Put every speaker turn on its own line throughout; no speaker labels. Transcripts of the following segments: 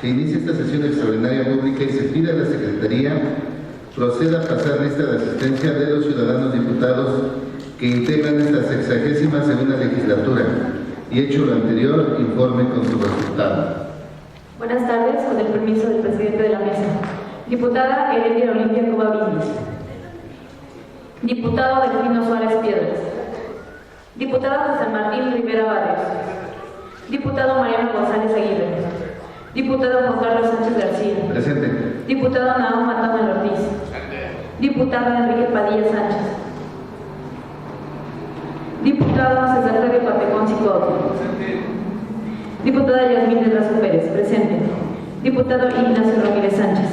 que inicie esta sesión extraordinaria pública y se pide a la Secretaría proceda a pasar lista de asistencia de los ciudadanos diputados que integran esta 62ª legislatura y, hecho lo anterior, informe con su resultado.
Buenas tardes, con el permiso del presidente de la mesa. Diputada Heredia Olimpia Cova Villis. Diputado Delfino Suárez Piedras. Diputado José Martín Rivera Barrios. Diputado Mariano González Aguirre. Diputado Juan Carlos Sánchez García.
Presente. Diputado
Nahum Matamel Ortiz. Diputado Enrique Padilla Sánchez. Diputado César Javier Patecón Cicotl. Diputada Yasmín de Razo Pérez. Presente. Diputado Ignacio Ramírez Sánchez.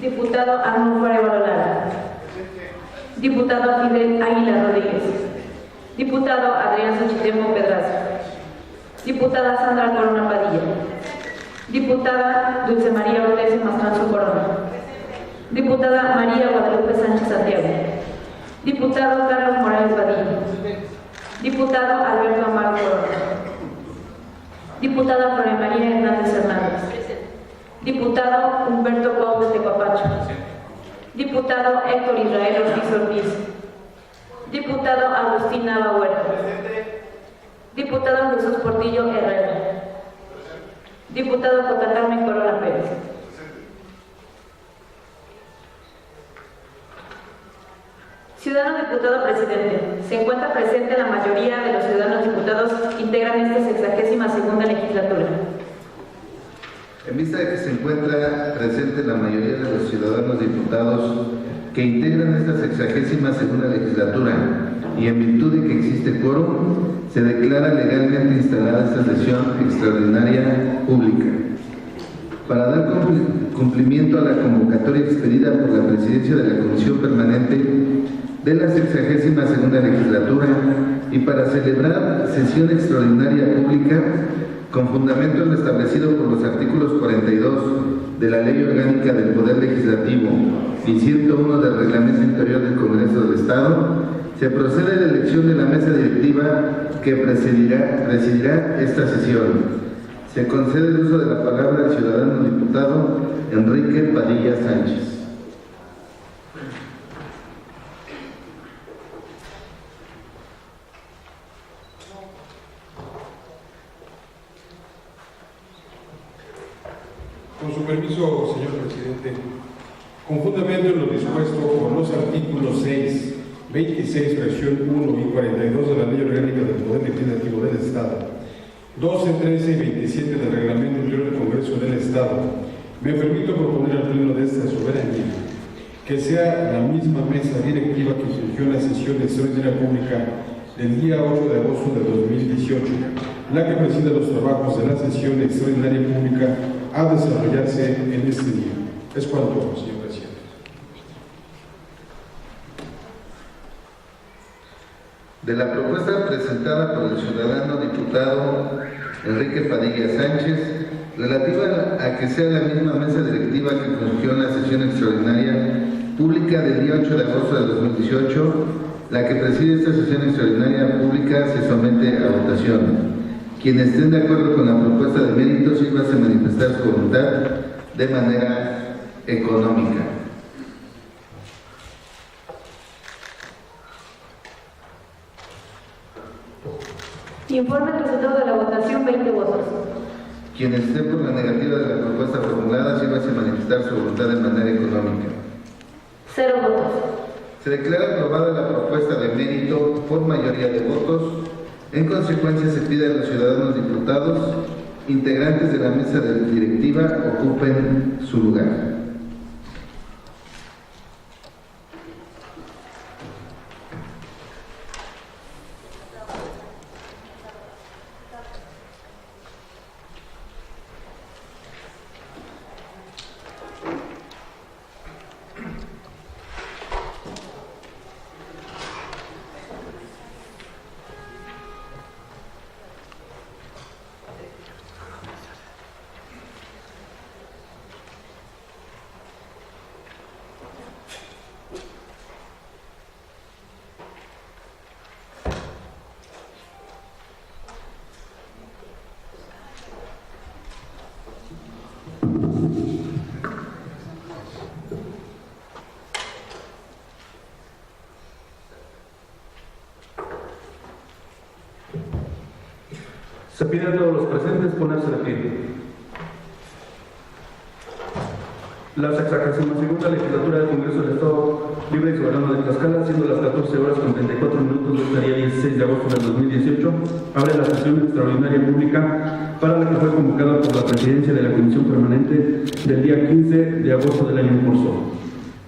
Diputado Arnulfo Arevalo Lara. Diputado Fidel Águila Rodríguez. Diputado Adrián Xochitemo Pedraza. Diputada Sandra Corona Padilla. Diputada Dulce María Ortez Mastranzo Corona. Diputada María Guadalupe Sánchez Santiago. Diputado Carlos Morales Badilla. Diputado Alberto Amaro Corona. Diputada Flora María Hernández Hernández. Diputado Humberto Cuauhtémoc Tecuapacho. Diputado Héctor Israel Ortiz Ortiz. Diputado Agustín Nava Huerta. Diputado Jesús Portillo Herrera. Diputado J. Carmen Corona Pérez. Ciudadano diputado presidente. Se encuentra presente la mayoría de los ciudadanos diputados que integran esta 62ª legislatura.
En vista de que se encuentra presente la mayoría de los ciudadanos diputados que integran esta 62ª legislatura y en virtud de que existe quórum, se declara legalmente instalada esta sesión extraordinaria pública. Para dar cumplimiento a la convocatoria expedida por la Presidencia de la Comisión Permanente de la 62ª legislatura y para celebrar sesión extraordinaria pública con fundamento en lo establecido por los artículos 42 de la Ley Orgánica del Poder Legislativo y 101 del Reglamento Interior del Congreso del Estado, se procede a la elección de la mesa directiva que presidirá esta sesión. Se concede el uso de la palabra al ciudadano diputado Enrique Padilla Sánchez.
Con su permiso, señor presidente, con fundamento en lo dispuesto por los artículos 6, 26, fracción 1 y 42 de la Ley Orgánica del Poder Legislativo del Estado, 12, 13 y 27 del Reglamento Interior del Congreso del Estado, me permito proponer al Pleno de esta soberanía que sea la misma mesa directiva que surgió en la sesión extraordinaria pública del día 8 de agosto de 2018, la que presida los trabajos de la sesión extraordinaria pública a desarrollarse en este día. Es cuanto, señor presidente.
De la propuesta presentada por el ciudadano diputado Enrique Padilla Sánchez, relativa a que sea la misma mesa directiva que surgió en la sesión extraordinaria pública del día 8 de agosto de 2018, la que preside esta sesión extraordinaria pública se somete a votación. Quienes estén de acuerdo con la propuesta de mérito, sírvase a manifestar su voluntad de manera económica.
Informe el resultado de la votación, 20 votos.
Quienes estén por la negativa de la propuesta formulada, sírvase a manifestar su voluntad de manera económica.
0 votos.
Se declara aprobada la propuesta de mérito por mayoría de votos. En consecuencia, se pide a los ciudadanos diputados, integrantes de la mesa directiva, ocupen su lugar.
pide a todos los presentes ponerse de pie. La 62ª legislatura del Congreso del Estado Libre y Soberano de Tlaxcala, siendo las 14 horas con 34 minutos de este día 16 de agosto del 2018, abre la sesión extraordinaria pública para la que fue convocada por la presidencia de la Comisión Permanente del día 15 de agosto del año en curso.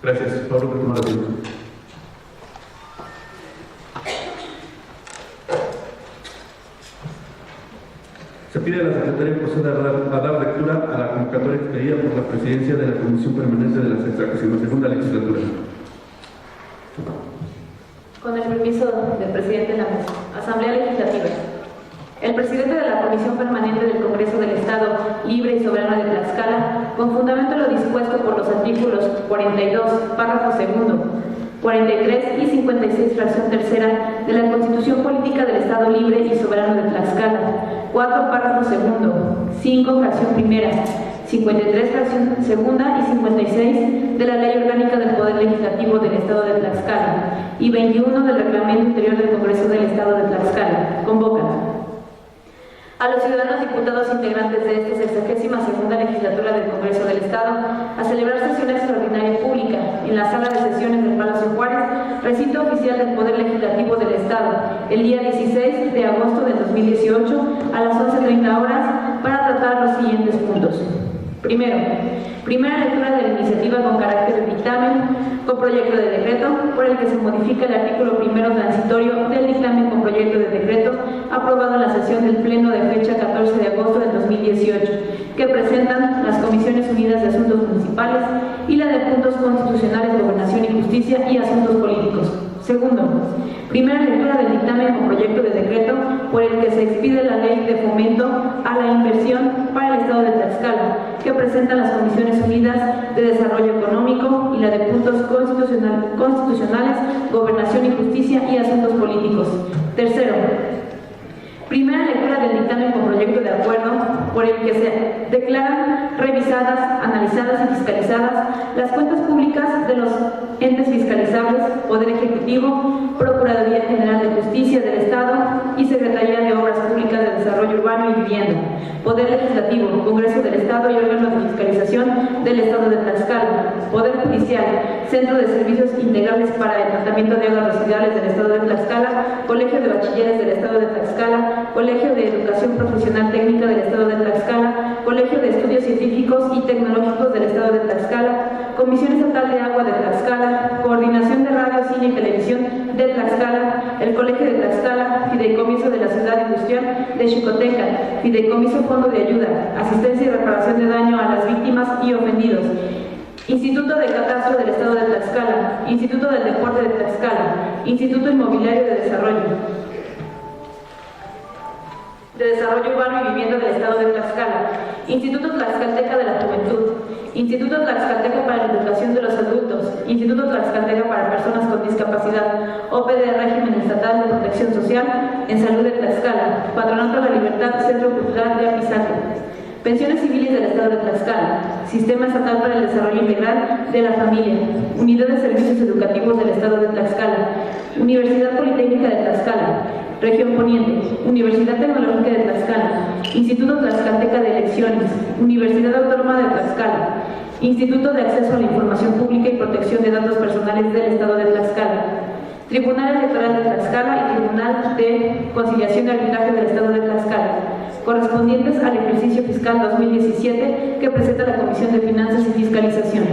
Gracias. Pablo, por tomar asiento. Se pide a la Secretaría que proceda a dar lectura a la convocatoria expedida por la presidencia de la Comisión Permanente de la 62ª legislatura.
Con el permiso del presidente de la mesa. Asamblea Legislativa. El presidente de la Comisión Permanente del Congreso del Estado Libre y Soberano de Tlaxcala, con fundamento en lo dispuesto por los artículos 42, párrafo segundo, 43 y 56, fracción tercera de la Constitución Política del Estado Libre y Soberano de Tlaxcala, 4, párrafo segundo, 5, fracción primera, 53, fracción segunda y 56 de la Ley Orgánica del Poder Legislativo del Estado de Tlaxcala y 21 del Reglamento Interior del Congreso del Estado de Tlaxcala. Convocan a los ciudadanos diputados integrantes de esta 62ª legislatura del Congreso del Estado a celebrar sesión extraordinaria pública en la sala de sesiones del Palacio Juárez, recinto oficial del Poder Legislativo del Estado, el día 16 de agosto del 2018 a las 11:30 horas para tratar los siguientes puntos. Primero, primera lectura de la iniciativa con carácter de dictamen con proyecto de decreto por el que se modifica el artículo primero transitorio del dictamen con proyecto de decreto aprobado en la sesión del Pleno de fecha 14 de agosto del 2018, que presentan las Comisiones Unidas de Asuntos Municipales y la de Puntos Constitucionales, Gobernación y Justicia y Asuntos Políticos. Segundo, primera lectura del dictamen con proyecto de decreto por el que se expide la Ley de Fomento a la Inversión para el Estado de Tlaxcala, que presentan las Comisiones Unidas de Desarrollo Económico y la de Puntos Constitucionales, Gobernación y Justicia y Asuntos Políticos. Tercero, primera lectura del dictamen con proyecto de acuerdo por el que se declaran revisadas, analizadas y fiscalizadas las cuentas públicas de los entes fiscalizables, Poder Ejecutivo, Procuraduría General de Justicia del Estado y Secretaría de Obras Públicas de Desarrollo Urbano y Vivienda, Poder Legislativo, Congreso del Estado y órganos de fiscalización del Estado de Tlaxcala, Poder Judicial, Centro de Servicios Integrales para el Tratamiento de Aguas Residuales del Estado de Tlaxcala, Colegio de Bachilleres del Estado de Tlaxcala, Colegio de Educación Profesional Técnica del Estado de Tlaxcala, Colegio de Estudios Científicos y Tecnológicos del Estado de Tlaxcala, Comisión Estatal de Agua de Tlaxcala, Coordinación de Radio, Cine y Televisión de Tlaxcala, el Colegio de Tlaxcala, Fideicomiso de la Ciudad Industrial de Xicoteca, Fideicomiso Fondo de Ayuda, Asistencia y Reparación de Daño a las Víctimas y Ofendidos, Instituto de Catastro del Estado de Tlaxcala, Instituto del Deporte de Tlaxcala, Instituto Inmobiliario de Desarrollo Urbano y Vivienda del Estado de Tlaxcala, Instituto Tlaxcalteca de la Juventud, Instituto Tlaxcalteca para la Educación de los Adultos, Instituto Tlaxcalteca para Personas con Discapacidad, OPD Régimen Estatal de Protección Social en Salud de Tlaxcala, Patronato de la Libertad, Centro Cultural de Apizaco, Pensiones Civiles del Estado de Tlaxcala, Sistema Estatal para el Desarrollo Integral de la Familia, Unidad de Servicios Educativos del Estado de Tlaxcala, Universidad Politécnica de Tlaxcala, Región Poniente, Universidad Tecnológica de Tlaxcala, Instituto Tlaxcalteca de Elecciones, Universidad Autónoma de Tlaxcala, Instituto de Acceso a la Información Pública y Protección de Datos Personales del Estado de Tlaxcala, Tribunal Electoral de Tlaxcala y Tribunal de Conciliación y Arbitraje del Estado de Tlaxcala, correspondientes al ejercicio fiscal 2017 que presenta la Comisión de Finanzas y Fiscalización.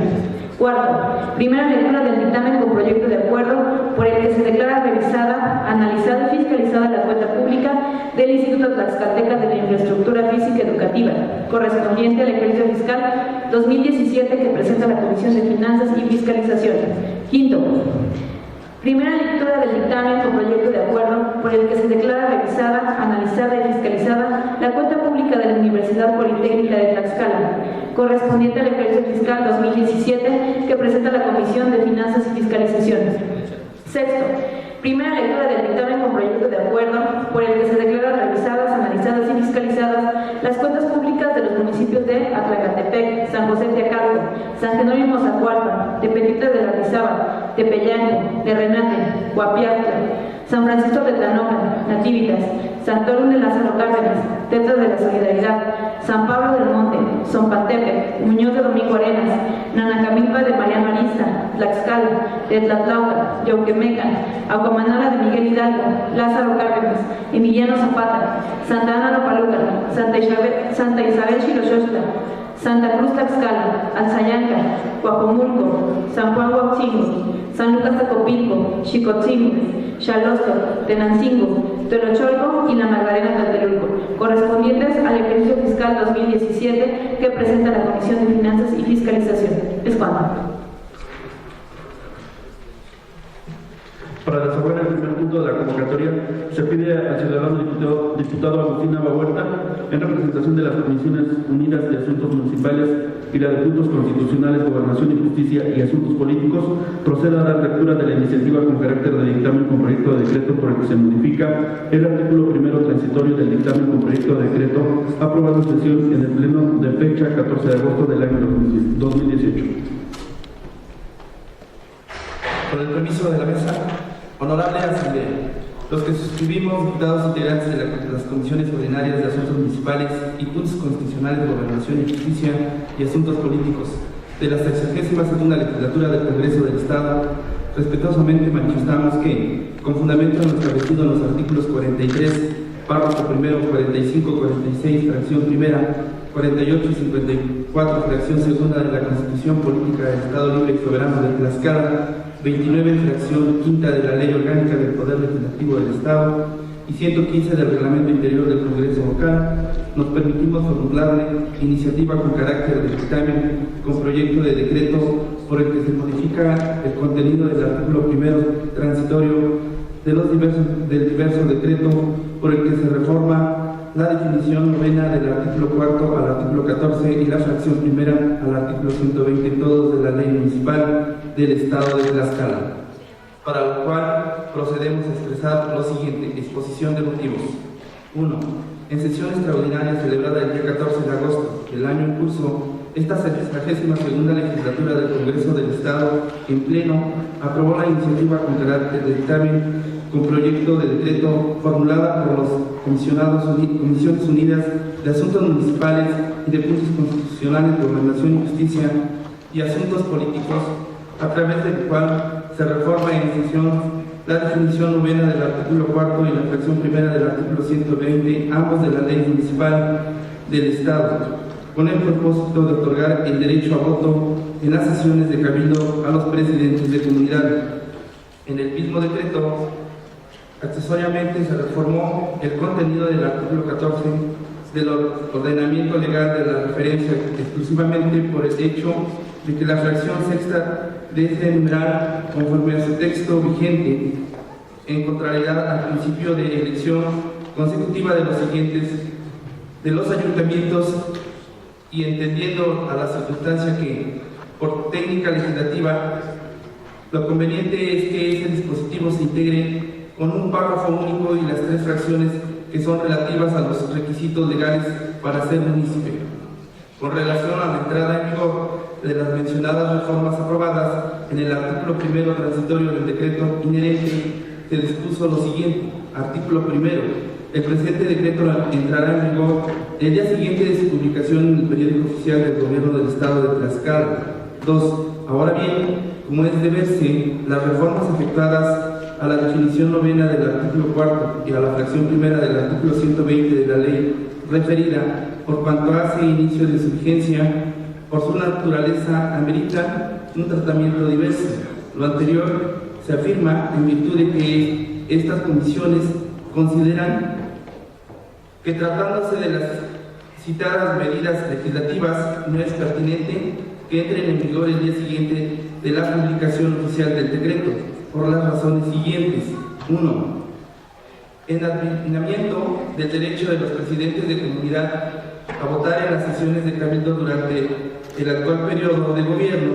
Cuarto, primera lectura del dictamen con proyecto de acuerdo por el que se declara revisada, analizada y fiscalizada la cuenta pública del Instituto Tlaxcalteca de la Infraestructura Física Educativa, correspondiente al ejercicio fiscal 2017 que presenta la Comisión de Finanzas y Fiscalización. Quinto, primera lectura del dictamen con proyecto de acuerdo por el que se declara revisada, analizada y fiscalizada la cuenta pública de la Universidad Politécnica de Tlaxcala, correspondiente al ejercicio fiscal 2017 que presenta la Comisión de Finanzas y Fiscalización. Sexto, primera lectura del dictamen con proyecto de acuerdo por el que se declara revisadas, analizadas y fiscalizadas las cuentas públicas de los municipios de Atlacatepec, San José de Acalco, San Jerónimo Zacualpan, Tepetita de la Rizaba, Tepeyanco, Terrenate, Guapiatla, San Francisco de Tanoca, Nativitas, Santorum de Lázaro Cárdenas, Tetra de la Solidaridad, San Pablo del Monte, Zompantepec, Muñoz de Domingo Arenas, Nanacamilpa de Mariano Arista, Tlaxcala, Tetlatlauca, Yauquemecan, Aguamanala de Miguel Hidalgo, Lázaro Cárdenas, Emiliano Zapata, Santa Ana Nopaluca, Santa Isabel Xiloxochtla, Santa Cruz Tlaxcala, Alzayanca, Coajomulco, San Juan Huautzingo, San Lucas Tecopilco, Xicotzingo, Xalosto, Tenancingo, Tolocholco y la Magdalena Tlatelulco, correspondientes al ejercicio fiscal 2017 que presenta la Comisión de Finanzas y Fiscalización. Es cuanto.
Para desahogar el primer punto de la convocatoria, se pide al ciudadano diputado Agustín Nava Huerta, en representación de las Comisiones Unidas de Asuntos Municipales y la de Puntos Constitucionales, Gobernación y Justicia y Asuntos Políticos, proceda a dar lectura de la iniciativa con carácter de dictamen con proyecto de decreto por el que se modifica el artículo primero transitorio del dictamen con proyecto de decreto aprobado en sesión en el Pleno de fecha 14 de agosto del año 2018.
Con el permiso de la mesa, honorable Asamblea, los que suscribimos, diputados integrantes de las Comisiones Ordinarias de Asuntos Municipales y Puntos Constitucionales de Gobernación y Justicia y Asuntos Políticos de la 62ª Legislatura del Congreso del Estado, respetuosamente manifestamos que, con fundamento en lo establecido en los artículos 43, párrafo primero, 45, 46, fracción primera, 48 y 54, fracción segunda de la Constitución Política del Estado Libre y Soberano de Tlaxcala, 29, fracción quinta de la Ley Orgánica del Poder Legislativo del Estado y 115 del Reglamento Interior del Congreso Local, nos permitimos formularle iniciativa con carácter de dictamen con proyecto de decreto por el que se modifica el contenido del artículo primero transitorio del diverso decreto por el que se reforma la definición novena del artículo cuarto al artículo 14 y la fracción primera al artículo 120 todos de la Ley Municipal del Estado de Tlaxcala, para lo cual procedemos a expresar lo siguiente: exposición de motivos. 1. En sesión extraordinaria celebrada el día 14 de agosto del año en curso, esta 62ª legislatura del Congreso del Estado, en pleno, aprobó la iniciativa con carácter de dictamen con proyecto de decreto formulada por los Comisiones Unidas de Asuntos Municipales y de Puntos Constitucionales de Gobernación y Justicia y Asuntos Políticos, a través del cual se reforma en sesión la definición novena del artículo cuarto y la fracción primera del artículo 120, ambos de la Ley Municipal del Estado, con el propósito de otorgar el derecho a voto en las sesiones de cabildo a los presidentes de comunidad. En el mismo decreto, accesoriamente se reformó el contenido del artículo 14 del ordenamiento legal de la referencia exclusivamente por el hecho de que la fracción sexta de este numeral, conforme a su texto vigente, en contrariedad al principio de elección consecutiva de los siguientes de los ayuntamientos y entendiendo a la circunstancia que, por técnica legislativa, lo conveniente es que ese dispositivo se integre con un párrafo único y las 3 fracciones que son relativas a los requisitos legales para ser municipio. Con relación a la entrada en vigor de las mencionadas reformas aprobadas en el artículo primero transitorio del decreto inherente, se dispuso lo siguiente. Artículo primero. El presente decreto entrará en vigor el día siguiente de su publicación en el periódico oficial del Gobierno del Estado de Tlaxcala. 2. Ahora bien, como es de verse, las reformas efectuadas a la definición novena del artículo cuarto y a la fracción primera del artículo 120 de la ley referida, por cuanto hace inicio de su vigencia, por su naturaleza amerita un tratamiento diverso. Lo anterior se afirma en virtud de que estas comisiones consideran que, tratándose de las citadas medidas legislativas, no es pertinente que entren en vigor el día siguiente de la publicación oficial del decreto, por las razones siguientes. 1. En advenimiento del derecho de los presidentes de comunidad a votar en las sesiones de cabildo durante el actual periodo de gobierno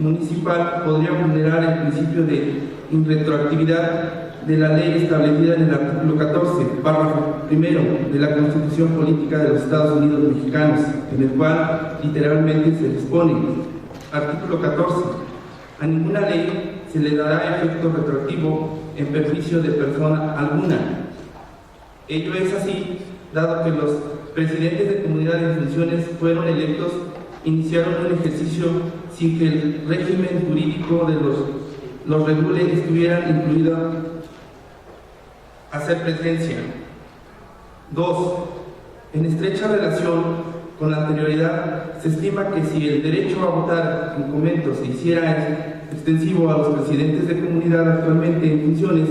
municipal podría vulnerar el principio de irretroactividad de la ley establecida en el artículo 14, párrafo primero de la Constitución Política de los Estados Unidos Mexicanos, en el cual literalmente se dispone. Artículo 14. A ninguna ley se le dará efecto retroactivo en perjuicio de persona alguna. Ello es así, dado que los presidentes de comunidades en funciones fueron electos, iniciaron un ejercicio sin que el régimen jurídico de los regule estuvieran incluidos a hacer presencia. 2. En estrecha relación con la anterioridad, se estima que si el derecho a votar en convento se hiciera extensivo a los presidentes de comunidad actualmente en funciones,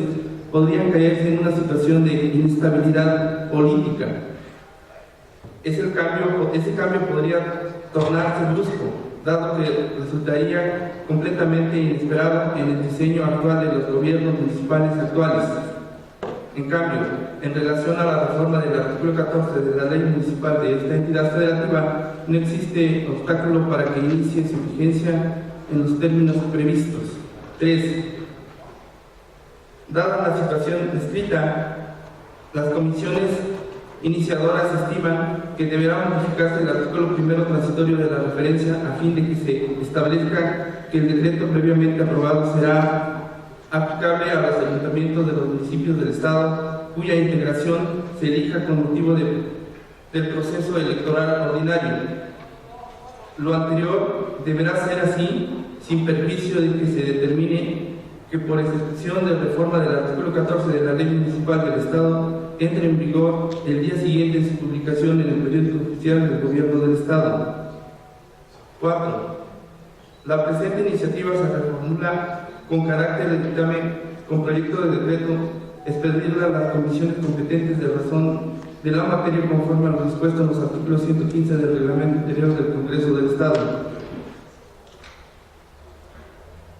podrían caerse en una situación de inestabilidad política. Ese cambio podría tornarse brusco, dado que resultaría completamente inesperado en el diseño actual de los gobiernos municipales actuales. En cambio, en relación a la reforma del artículo 14 de la ley municipal de esta entidad federativa, no existe obstáculo para que inicie su vigencia en los términos previstos. 3. Dada la situación descrita, las comisiones iniciadoras estiman que deberá modificarse el artículo primero transitorio de la referencia a fin de que se establezca que el decreto previamente aprobado será aplicable a los ayuntamientos de los municipios del Estado cuya integración se elija con motivo del proceso electoral ordinario. Lo anterior deberá ser así sin perjuicio de que se determine que por excepción de reforma del artículo 14 de la Ley Municipal del Estado entre en vigor el día siguiente de su publicación en el periódico oficial del Gobierno del Estado. 4. La presente iniciativa se reformula con carácter de dictamen con proyecto de decreto, expedirla a las comisiones competentes de razón de la materia conforme a lo dispuesto en los artículos 115 del Reglamento Interior del Congreso del Estado.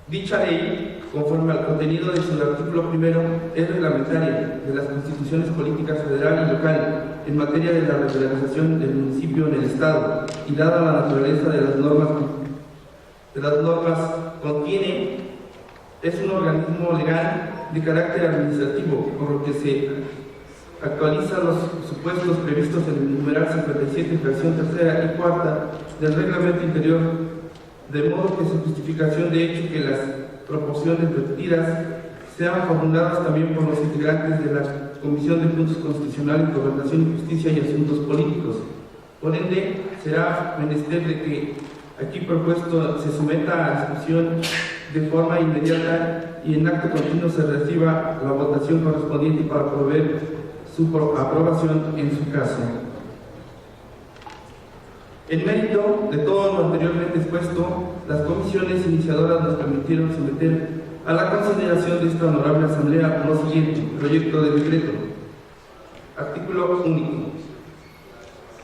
Dicha ley, conforme al contenido de su artículo primero, es reglamentaria de las constituciones políticas federal y local en materia de la regularización del municipio en el Estado y dada la naturaleza de las normas contiene, es un organismo legal de carácter administrativo, por lo que se actualizan los supuestos previstos en el numeral 57, fracción tercera y cuarta del Reglamento Interior, de modo que su justificación de hecho que las proporciones repetidas sean formuladas también por los integrantes de la Comisión de Puntos Constitucionales, Gobernación y Justicia y Asuntos Políticos. Por ende, será menester de que aquí propuesto se someta a discusión de forma inmediata y en acto continuo se reciba la votación correspondiente para proveer su aprobación en su caso. En mérito de todo lo anteriormente expuesto, las comisiones iniciadoras nos permitieron someter a la consideración de esta honorable Asamblea lo siguiente: proyecto de decreto. Artículo único.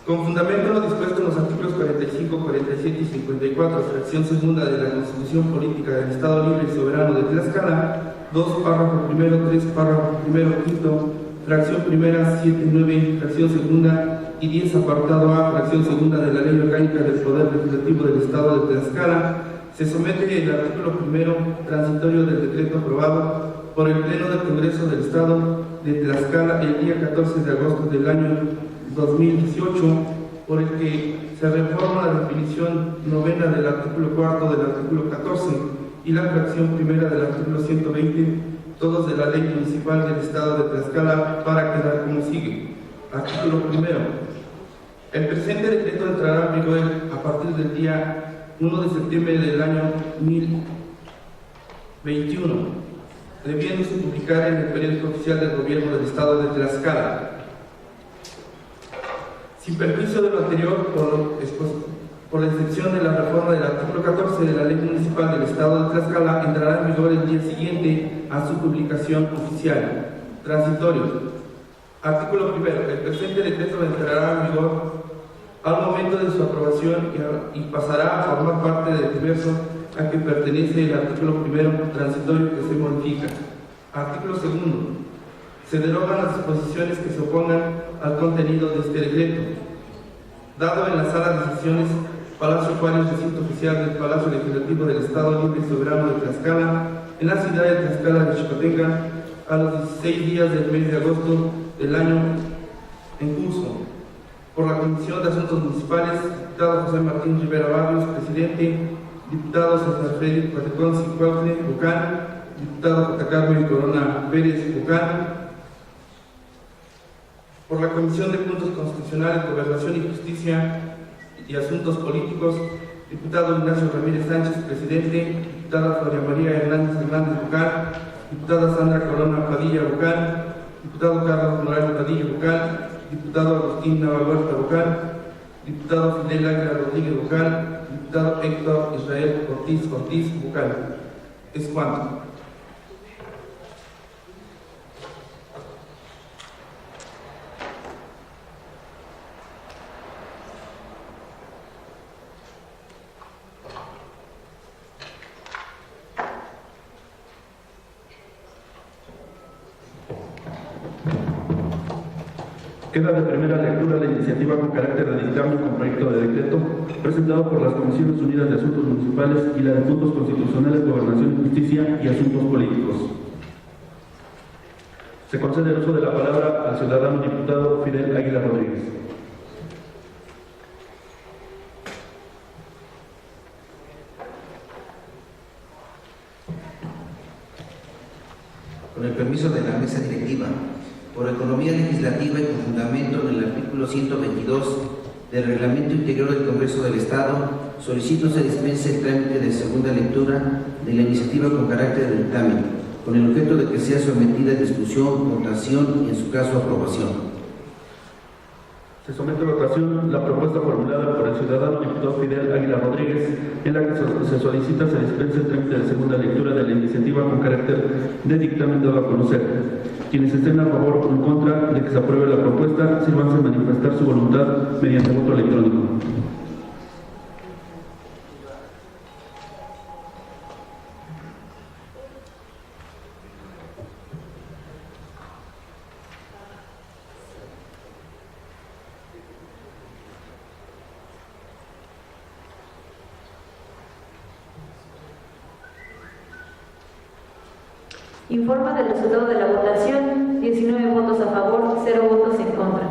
Con fundamento en lo dispuesto en los artículos 45, 47 y 54, fracción segunda de la Constitución Política del Estado Libre y Soberano de Tlaxcala, 2, párrafo primero, 3, párrafo primero, quinto, fracción primera, 7, 9, fracción segunda y 10, apartado A, fracción segunda de la Ley Orgánica del Poder Legislativo del Estado de Tlaxcala, se somete el artículo primero transitorio del decreto aprobado por el Pleno del Congreso del Estado de Tlaxcala el día 14 de agosto del año 2018, por el que se reforma la definición novena del artículo cuarto del artículo 14 y la fracción primera del artículo 120, todos de la Ley Municipal del Estado de Tlaxcala, para quedar como sigue. Artículo primero. El presente decreto entrará en vigor a partir del día 1 de septiembre del año 2021, debiéndose publicar en el periódico oficial del Gobierno del Estado de Tlaxcala. Sin perjuicio de lo anterior, por la excepción de la reforma del artículo 14 de la Ley Municipal del Estado de Tlaxcala, entrará en vigor el día siguiente a su publicación oficial. Transitorio. Artículo primero. El presente decreto entrará en vigor al momento de su aprobación y pasará a formar parte del universo a que pertenece el artículo primero transitorio que se modifica. Artículo segundo. Se derogan las disposiciones que se opongan al contenido de este decreto. Dado en la sala de sesiones Palacio Juárez, recinto oficial del Palacio Legislativo del Estado Libre y Soberano de Tlaxcala, en la ciudad de Tlaxcala de Xicotenca, a los 16 días del mes de agosto del año en curso, por la Comisión de Asuntos Municipales, diputado José Martín Rivera Barrios, presidente, diputado César Freddy Patecón Cicuautle, vocal, diputado Jota Carmen Corona Pérez, vocal, Por la Comisión de Puntos Constitucionales, Gobernación y Justicia y Asuntos Políticos, diputado Ignacio Ramírez Sánchez, presidente; diputada Gloria María Hernández vocal; diputada Sandra Corona Padilla vocal; diputado Carlos Morales Padilla vocal; diputado Agustín Nava Huerta vocal; diputado Fidel Águila Rodríguez vocal; diputado Héctor Israel Ortiz vocal. Es cuanto.
Queda de primera lectura la iniciativa con carácter de dictamen con proyecto de decreto presentado por las Comisiones Unidas de Asuntos Municipales y la de Puntos Constitucionales, Gobernación y Justicia y Asuntos Políticos. Se concede el uso de la palabra al ciudadano diputado Fidel Águila Rodríguez.
Con el permiso de la mesa directiva, por economía legislativa y con fundamento en el artículo 122 del Reglamento Interior del Congreso del Estado, solicito se dispense el trámite de segunda lectura de la iniciativa con carácter de dictamen, con el objeto de que sea sometida a discusión, votación y, en su caso, aprobación.
Se somete a votación la propuesta formulada por el ciudadano diputado Fidel Águila Rodríguez, en la que se solicita se dispense el trámite de segunda lectura de la iniciativa con carácter de dictamen dado a conocer. Quienes estén a favor o en contra de que se apruebe la propuesta, sírvanse a manifestar su voluntad mediante voto electrónico.
Informa del resultado de la votación: 19 votos a favor, 0 votos en contra.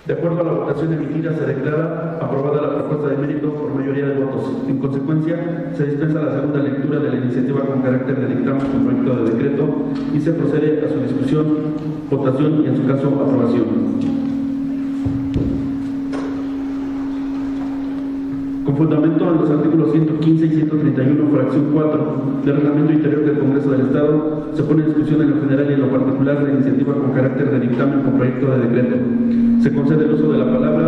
De acuerdo a la votación emitida, se declara aprobada la propuesta de mérito por mayoría de votos. En consecuencia, se dispensa la segunda lectura de la iniciativa con carácter de dictamen con proyecto de decreto y se procede a su discusión, votación y, en su caso, aprobación. Con fundamento en los artículos 115 y 131, fracción 4 del Reglamento Interior del Congreso del Estado, se pone en discusión en lo general y en lo particular la iniciativa con carácter de dictamen con proyecto de decreto. Se concede el uso de la palabra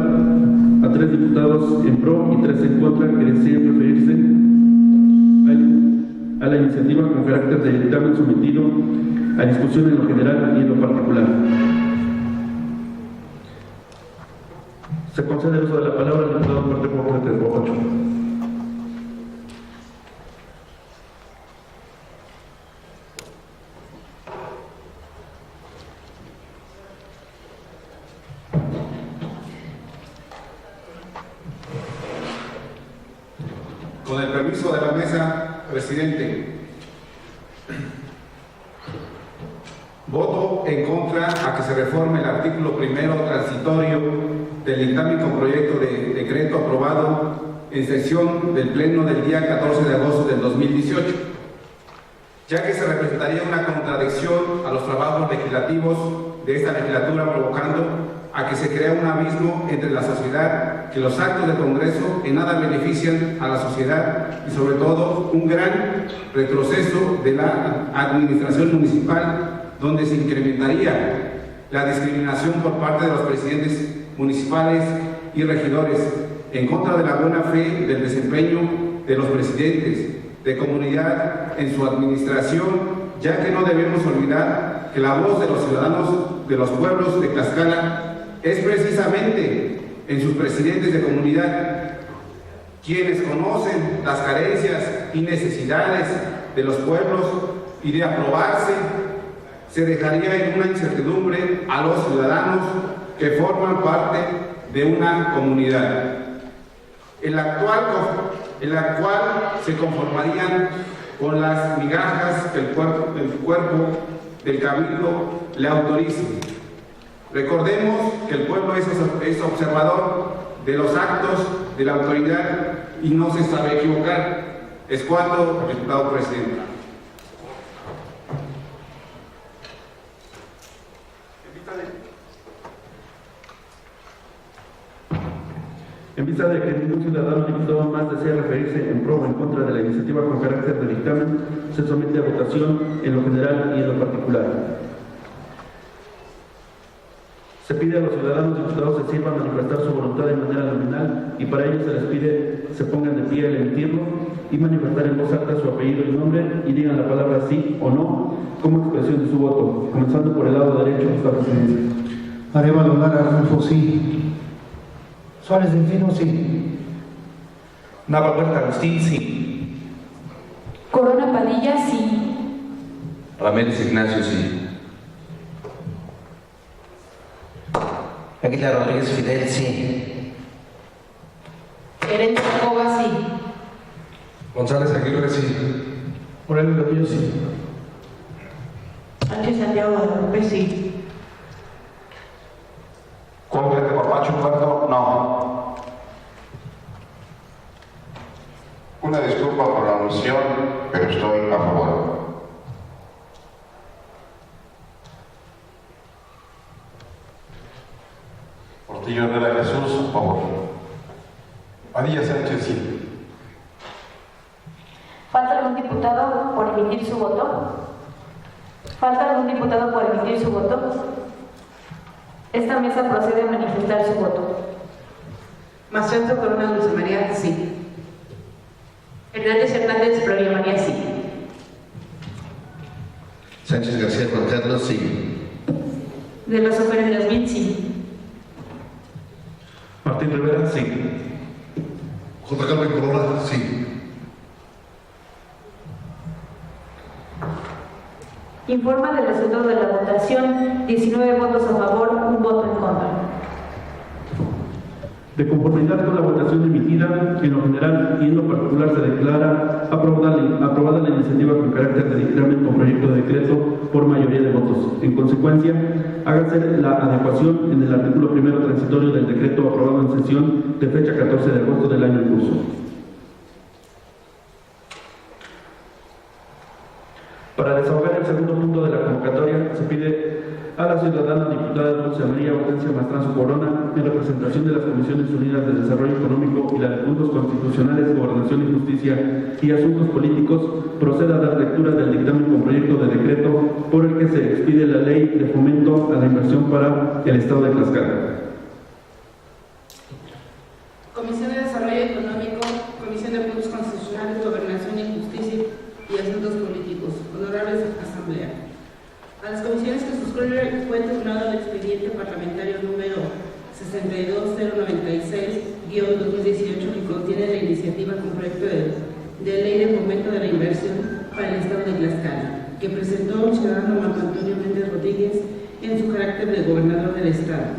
a 3 diputados en pro y 3 en contra que deseen referirse a la iniciativa con carácter de dictamen sometido a discusión en lo general y en lo particular. Se concede el uso de la palabra al diputado Martín Bocacho.
Con el permiso de la mesa, presidente, voto en contra a que se reforme el artículo primero transitorio del dictamen con proyecto de decreto aprobado en sesión del Pleno del día 14 de agosto del 2018, ya que se representaría una contradicción a los trabajos legislativos de esta legislatura, provocando a que se crea un abismo entre la sociedad, que los actos del Congreso en nada benefician a la sociedad y, sobre todo, un gran retroceso de la administración municipal, donde se incrementaría la discriminación por parte de los presidentes municipales y regidores en contra de la buena fe del desempeño de los presidentes de comunidad en su administración, ya que no debemos olvidar que la voz de los ciudadanos de los pueblos de Tlaxcala es precisamente en sus presidentes de comunidad, quienes conocen las carencias y necesidades de los pueblos, y de aprobarse se dejaría en una incertidumbre a los ciudadanos que forman parte de una comunidad, en la cual se conformarían con las migajas que el cuerpo del cabildo le autorice. Recordemos que el pueblo es observador de los actos de la autoridad y no se sabe equivocar. Es cuanto, diputado presidente.
En vista de que ningún ciudadano diputado más desea referirse en pro o en contra de la iniciativa con carácter de dictamen, se somete a votación en lo general y en lo particular. Se pide a los ciudadanos diputados se sirvan manifestar su voluntad de manera nominal y para ello se les pide se pongan de pie al emitirlo y manifestar en voz alta su apellido y nombre y digan la palabra sí o no como expresión de su voto, comenzando por el lado derecho de esta presidencia.
Arevalo Lara Arnulfo, sí. Suárez Delfino, sí.
Nava Huerta Agustín, sí.
Corona Padilla, sí.
Ramírez Ignacio, sí.
Aguilar Rodríguez Fidel, sí.
Herencia Jacoba, sí.
González Aguirre, sí.
Moreno López, sí.
Sánchez Santiago López, sí.
Conde de Papacho Puerto, no. Una disculpa por la omisión, pero estoy a favor. Portillo Herrera Jesús, a favor.
Padilla Sánchez, sí.
¿Falta algún diputado por emitir su voto? ¿Falta algún diputado por emitir su voto? Esta mesa procede a manifestar su voto.
Mastrento Corona Dulce María, sí. Hernández Gloria María, sí.
Sánchez García Juan Carlos, sí.
De los Fernández Bin, sí.
Martín Rivera, sí.
J. Carmen Corona, sí.
Informa del resultado de la votación: 19 votos a favor, 1 voto en contra.
De conformidad con la votación emitida, en lo general y en lo particular se declara aprobada la iniciativa con carácter de dictamen con proyecto de decreto por mayoría de votos. En consecuencia, hágase la adecuación en el artículo primero transitorio del decreto aprobado en sesión de fecha 14 de agosto del año en curso. Para desahogar el segundo punto de la convocatoria, se pide a la ciudadana diputada Dulce María Hortensia Mastranzo Corona, en representación de las Comisiones Unidas de Desarrollo Económico y la de Puntos Constitucionales, Gobernación y Justicia y Asuntos Políticos, proceda a dar lectura del dictamen con proyecto de decreto por el que se expide la Ley de Fomento a la Inversión para el Estado de Tlaxcala.
Comisión de Desarrollo Económico, Comisión de Puntos Constitucionales, Gobernación y Justicia y Asuntos Políticos. Honorables Asamblea. A las comisiones que suscriben fue turnado el expediente parlamentario número 62096-2018 que contiene la iniciativa con proyecto de ley de fomento de la inversión para el Estado de Tlaxcala, que presentó el ciudadano Marco Antonio Méndez Rodríguez en su carácter de gobernador del Estado,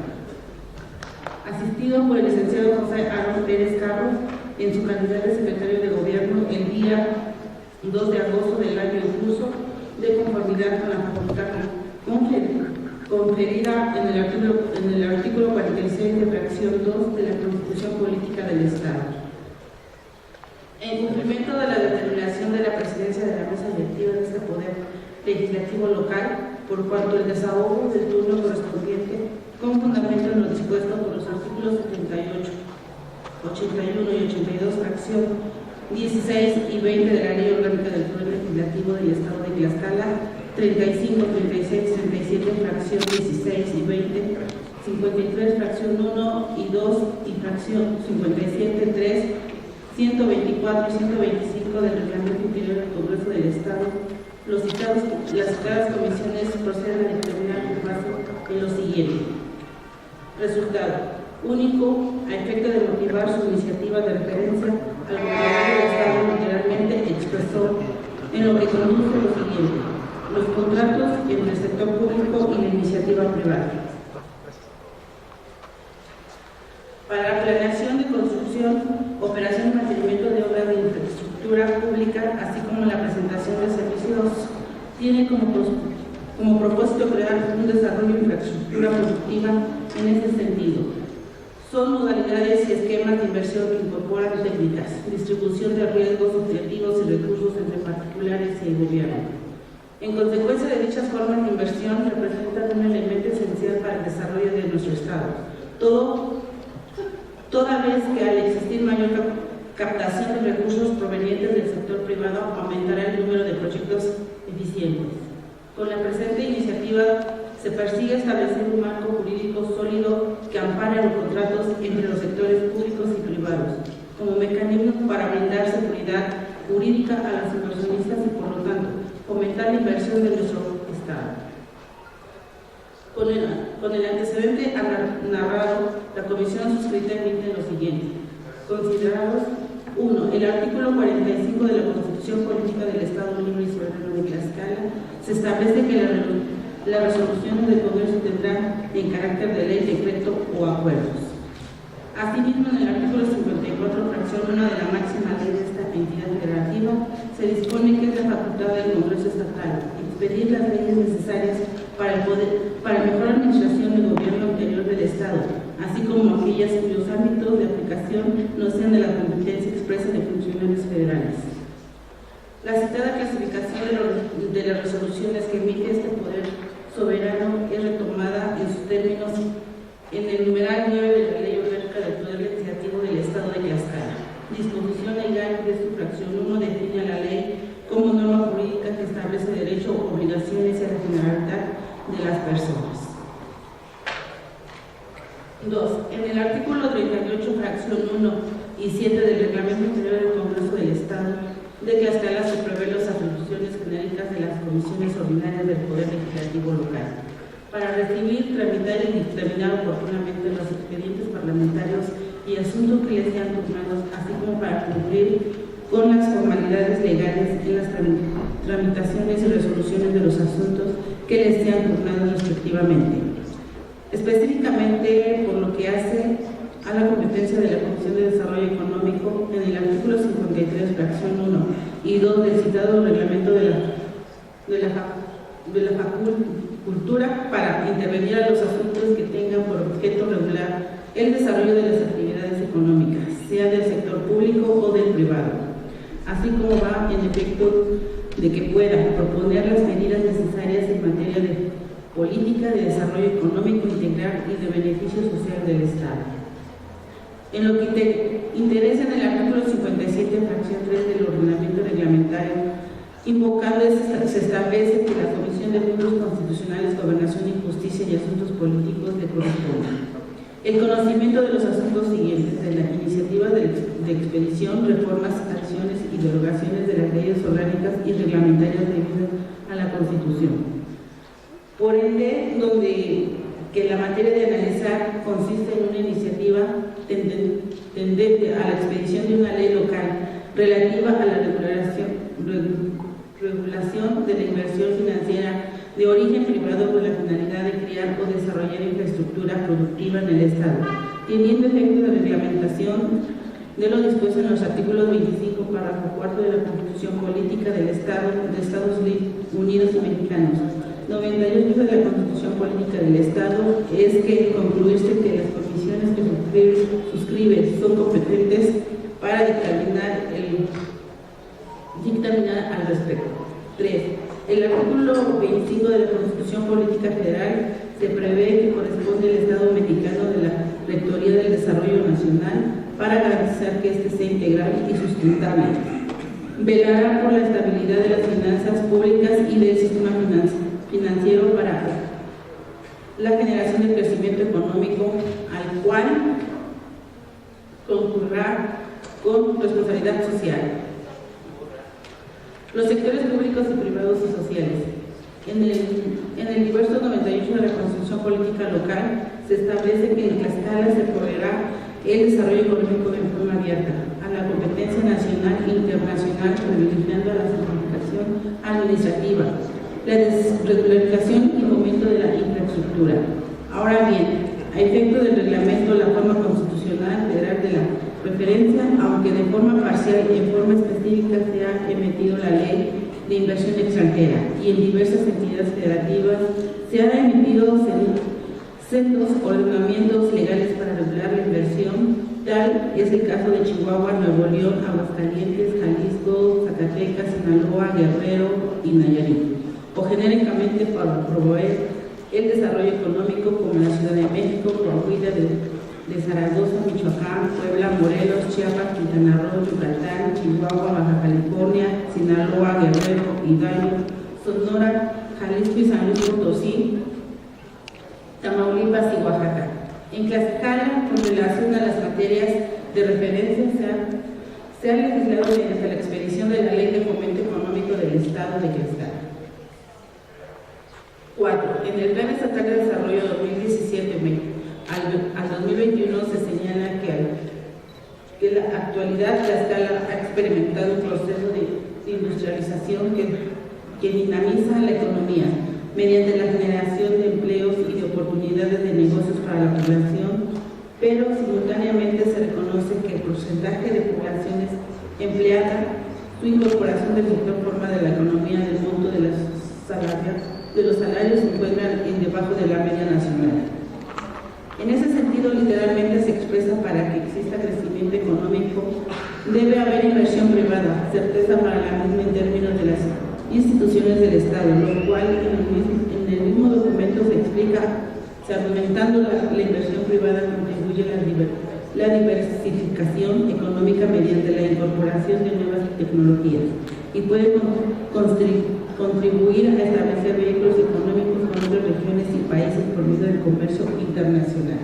asistido por el licenciado José Aaron Pérez Carlos en su calidad de secretario de Gobierno el día 2 de agosto del año en curso, de conformidad con la facultad conferida en el artículo 46 de fracción 2 de la Constitución Política del Estado. En cumplimiento de la determinación de la presidencia de la mesa directiva de este poder legislativo local, por cuanto el desahogo del turno correspondiente, con fundamento en lo dispuesto por los artículos 78, 81 y 82, fracción 16 y 20 de la Ley Orgánica del Poder Legislativo del Estado de Tlaxcala, 35, 36, 37, fracción 16 y 20, 53, fracción 1 y 2 y fracción 57, 3, 124 y 125 del Reglamento Interior del Congreso del Estado. Las citadas comisiones proceden a determinar con base en lo siguiente. Resultado único, a efecto de motivar su iniciativa de referencia al gobernador del Estado, literalmente expresó en lo que conduce lo siguiente: los contratos entre el sector público y la iniciativa privada. Para la planeación de construcción, operación y mantenimiento de obras de infraestructura pública, así como la presentación de servicios, tiene como propósito crear un desarrollo de infraestructura productiva en ese sentido. Son modalidades y esquemas de inversión que incorporan técnicas, distribución de riesgos, objetivos y recursos entre particulares y el gobierno. En consecuencia de dichas formas de inversión, representan un elemento esencial para el desarrollo de nuestro Estado, toda vez que al existir mayor captación de recursos provenientes del sector privado, aumentará el número de proyectos eficientes. Con la presente iniciativa se persigue establecer un marco jurídico sólido que ampare los contratos entre los sectores públicos y privados, como mecanismo para brindar seguridad jurídica a los inversionistas y, por lo tanto, fomentar la inversión de nuestro Estado. Con el antecedente narrado, la Comisión suscrita emite lo siguiente. Considerados: 1. El artículo 45 de la Constitución Política del Estado Libre y Soberano de Tlaxcala se establece que las resoluciones del Congreso tendrán en carácter de ley, decreto o acuerdos. Asimismo, en el artículo 54, fracción 1 de la máxima ley de esta entidad federativa, se dispone que es la facultad del Congreso Estatal expedir las leyes necesarias para la mejor administración del gobierno interior del Estado, así como aquellas cuyos ámbitos de aplicación no sean de la competencia expresa de funcionarios federales. La citada clasificación de las resoluciones que emite este poder soberano es retomada en sus términos en el numeral 9 de la Ley Orgánica del Poder Legislativo del Estado de Tlaxcala. Disposición legal de su fracción 1 define a la ley como norma jurídica que establece derecho, obligaciones y la generalidad de las personas. 2. En el artículo 38, fracción 1 y 7 del Reglamento Interior del Congreso del Estado de Tlaxcala se prevén las atribuciones genéricas de las comisiones ordinarias del Poder Legislativo local para recibir, tramitar y dictaminar oportunamente los expedientes parlamentarios y asuntos que les sean turnados, así como para cumplir con las formalidades legales en las tramitaciones y resoluciones de los asuntos que les sean turnados respectivamente. Específicamente, por lo que hace a la competencia de la Comisión de Desarrollo Económico, en el artículo 53, fracción 1 y 2 del citado reglamento de la facultura para intervenir a los asuntos que tengan por objeto regular el desarrollo de las actividades económicas, sea del sector público o del privado, así como va en efecto de que pueda proponer las medidas necesarias en materia de política de desarrollo económico integral y de beneficio social del Estado. En lo que te interesa, en el artículo 57, fracción 3 del ordenamiento reglamentario, invocando se establece que la Comisión de Asuntos Constitucionales, Gobernación y Justicia y Asuntos Políticos le corresponde el conocimiento de los asuntos siguientes: de la iniciativa de expedición, reformas, acciones y derogaciones de las leyes orgánicas y reglamentarias debidas a la Constitución. Por ende, que la materia de analizar consiste en una iniciativa tendente a la expedición de una ley local relativa a la regulación de la inversión financiera de origen privado con la finalidad de crear o desarrollar infraestructura productiva en el Estado, teniendo efecto de reglamentación de lo dispuesto en los artículos 25, párrafo 4 de la Constitución Política del Estado de Estados Unidos y Mexicanos, 98 de la Constitución Política del Estado, es que concluirse que las comisiones que suscriben son competentes para dictaminar al respecto. 3. El artículo 25 de la Constitución Política Federal se prevé que corresponde al Estado mexicano de la Rectoría del Desarrollo Nacional para garantizar que éste sea integral y sustentable. Velará por la estabilidad de las finanzas públicas y del sistema financiero para la generación de crecimiento económico, al cual concurrirá con responsabilidad social. Los sectores públicos y privados y sociales. En el diverso 98 de la Constitución Política Local se establece que en Tlaxcala se proveerá el desarrollo económico de forma abierta a la competencia nacional e internacional, privilegiando a la simplificación administrativa, la desregularización y fomento de la infraestructura. Ahora bien, a efecto del reglamento, la forma constitucional federal de la referencia, aunque de forma parcial y en forma específica se ha emitido la ley de inversión extranjera y en diversas entidades federativas se han emitido sendos ordenamientos legales para regular la inversión. Tal es el caso de Chihuahua, Nuevo León, Aguascalientes, Jalisco, Zacatecas, Sinaloa, Guerrero y Nayarit, o genéricamente para promover el desarrollo económico, como la Ciudad de México, Coahuila, de Zaragoza, Michoacán, Puebla, Morelos, Chiapas, Quintana Roo, Yucatán, Chihuahua, Baja California, Sinaloa, Guerrero, Hidalgo, Sonora, Jalisco y San Luis Potosí, Tamaulipas y Oaxaca. En Tlaxcala, con relación a las materias de referencia, se ha legislado mediante la expedición de la Ley de Fomento Económico del Estado de Tlaxcala. 4. En el Plan Estatal de Desarrollo 2017 al 2021 se señala que en la actualidad Tlaxcala ha experimentado un proceso de industrialización que dinamiza la economía mediante la generación de empleos y de oportunidades de negocios para la población, pero simultáneamente se reconoce que el porcentaje de poblaciones empleada, su incorporación del sector forma de la economía del monto de los salarios se encuentran debajo de la media nacional. En ese sentido, literalmente se expresa: para que exista crecimiento económico, debe haber inversión privada, certeza para la misma en términos de las instituciones del Estado, lo cual en el mismo documento se explica, argumentando la inversión privada contribuye a la diversificación económica mediante la incorporación de nuevas tecnologías y puede contribuir a establecer vehículos económicos con otras regiones y países por medio del comercio internacional.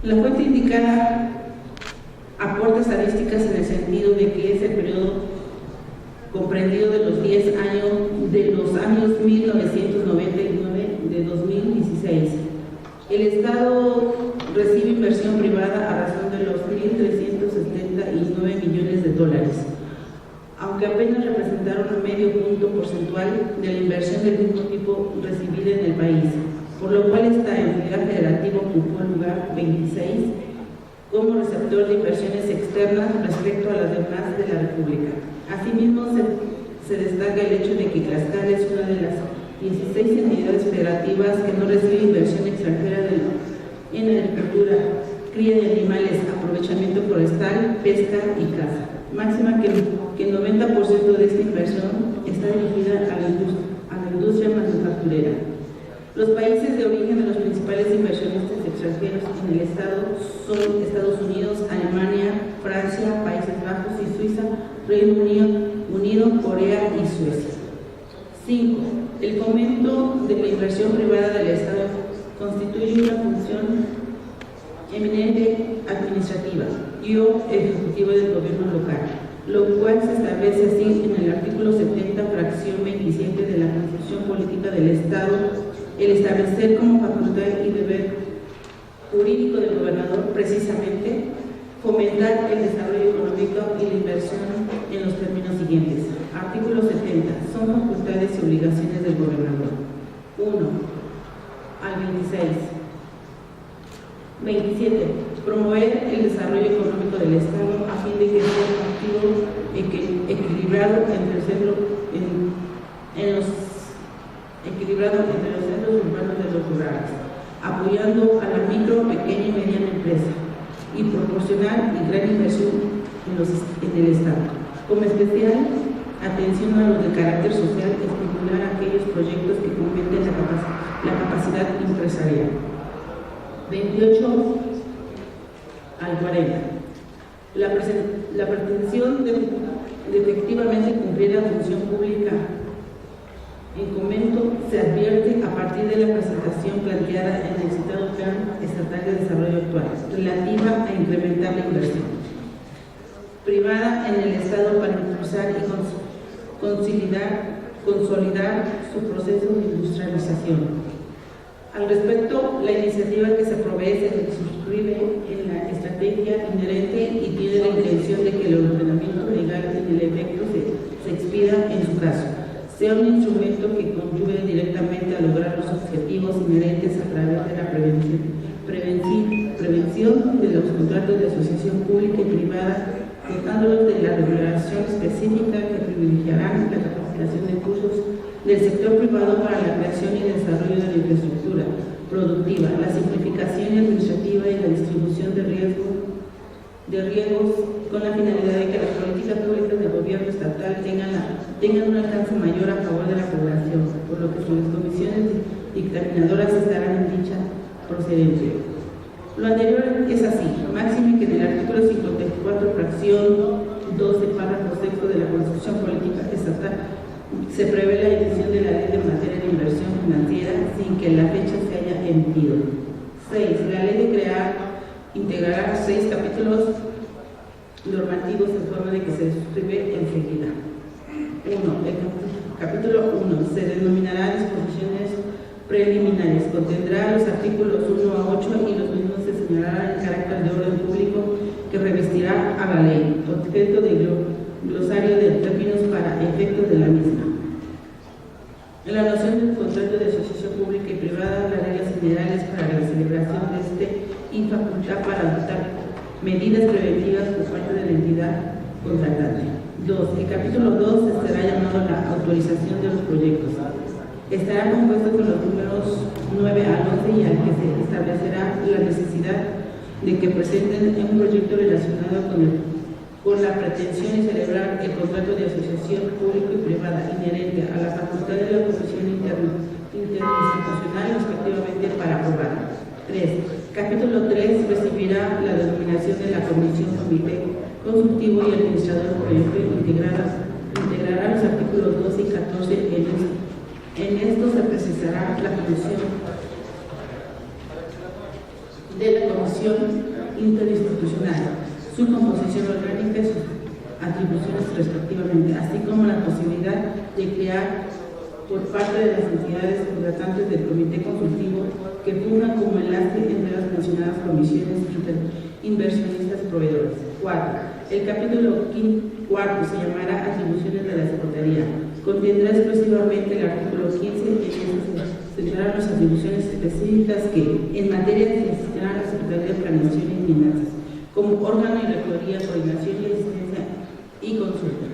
La fuente indicada aporta estadísticas en el sentido de que es el periodo comprendido de los 10 años de los años 1999 de 2016. El Estado recibe inversión privada a razón de los 1.379 millones de dólares, aunque apenas representaron un medio punto porcentual de la inversión del mismo tipo recibida en el país, por lo cual esta entidad federativa ocupó el lugar 26 como receptor de inversiones externas respecto a las demás de la República. Asimismo, se destaca el hecho de que Tlaxcala es una de las 16 entidades federativas que no recibe inversión extranjera en agricultura, cría de animales, aprovechamiento forestal, pesca y caza. Máxima que el 90% de esta inversión está dirigida a la industria manufacturera. Los países de origen de los principales inversionistas extranjeros en el Estado son Estados Unidos, Alemania, Francia, Países Bajos y Suiza, Reino Unido, Corea y Suecia. 5. El fomento de la inversión privada del Estado constituye una función eminente administrativa y o ejecutiva del gobierno local, lo cual se establece así en el artículo 70, fracción 27 de la Constitución Política del Estado, el establecer como facultad y deber jurídico del gobernador precisamente fomentar el desarrollo económico y la inversión en los términos siguientes. Artículo 70. Son facultades y obligaciones del gobernador. 1 al 26. 27. Promover el desarrollo económico del Estado a fin de que sea un activo equilibrado entre los centros urbanos de los rurales, apoyando a la micro, pequeña y mediana empresa y proporcionar gran inversión en el Estado, como especial atención a los de carácter social, estimular aquellos proyectos que fomenten la capacidad empresarial. 28 al 40. La pretensión de efectivamente cumplir la función pública en comento se advierte a partir de la presentación planteada en el citado Plan Estatal de Desarrollo actual, relativa a incrementar la inversión privada en el Estado para impulsar y consolidar su proceso de industrialización. Al respecto, la iniciativa que se provee se suscribe en la estrategia inherente y tiene la intención de que el ordenamiento legal en el efecto se expida en su caso, sea un instrumento que contribuya directamente a lograr los objetivos inherentes a través de la prevención de los contratos de asociación pública y privada, dotándolos de la regulación específica que privilegiarán la capacitación de cursos del sector privado para la creación y desarrollo de la infraestructura productiva, la simplificación administrativa y la distribución de riesgos con la finalidad de que las políticas públicas del gobierno estatal tengan un alcance mayor a favor de la población, por lo que sus comisiones dictaminadoras estarán en dicha procedencia. Lo anterior es así, máxime que en el artículo 54, fracción 12, párrafo sexto de la Constitución Política Estatal se prevé la emisión de la ley de materia de inversión financiera sin que la fecha se haya emitido. 6. La ley de integrará 6 capítulos normativos en forma de que se suscribe enseguida. 1. El capítulo 1 se denominará disposiciones preliminares. Contendrá los artículos 1 a 8 y los mismos se señalarán en carácter de orden público que revestirá a la ley, objeto de glosario de términos para efectos de la misma. En la noción del contrato de asociación pública y privada, las reglas generales para la celebración de este y facultad para adoptar medidas preventivas por parte de la entidad contratante. 2. El capítulo 2 será llamado la autorización de los proyectos. Estará compuesto con los números 9 al 11 y al que se establecerá la necesidad de que presenten un proyecto relacionado con la pretensión de celebrar el contrato de asociación público y privada inherente a la facultad de la Comisión Interinstitucional respectivamente para aprobar. 3. Capítulo 3 recibirá la denominación de la Comisión Comité Consultivo y Administrador del Proyecto integrará los artículos 12 y 14 en esto se precisará la comisión de la Comisión Interinstitucional, su composición orgánica y sus atribuciones respectivamente, así como la posibilidad de crear por parte de las entidades contratantes del Comité Consultivo que funjan como enlace entre las mencionadas comisiones inversionistas proveedores. 4. El capítulo 4 se llamará Atribuciones de la Secretaría. Contendrá exclusivamente el artículo 15 en el que se señalarán las atribuciones específicas que en materia de gestionar la Secretaría de Planeación y Finanzas como órgano de rectoría, coordinación y asistencia y consulta.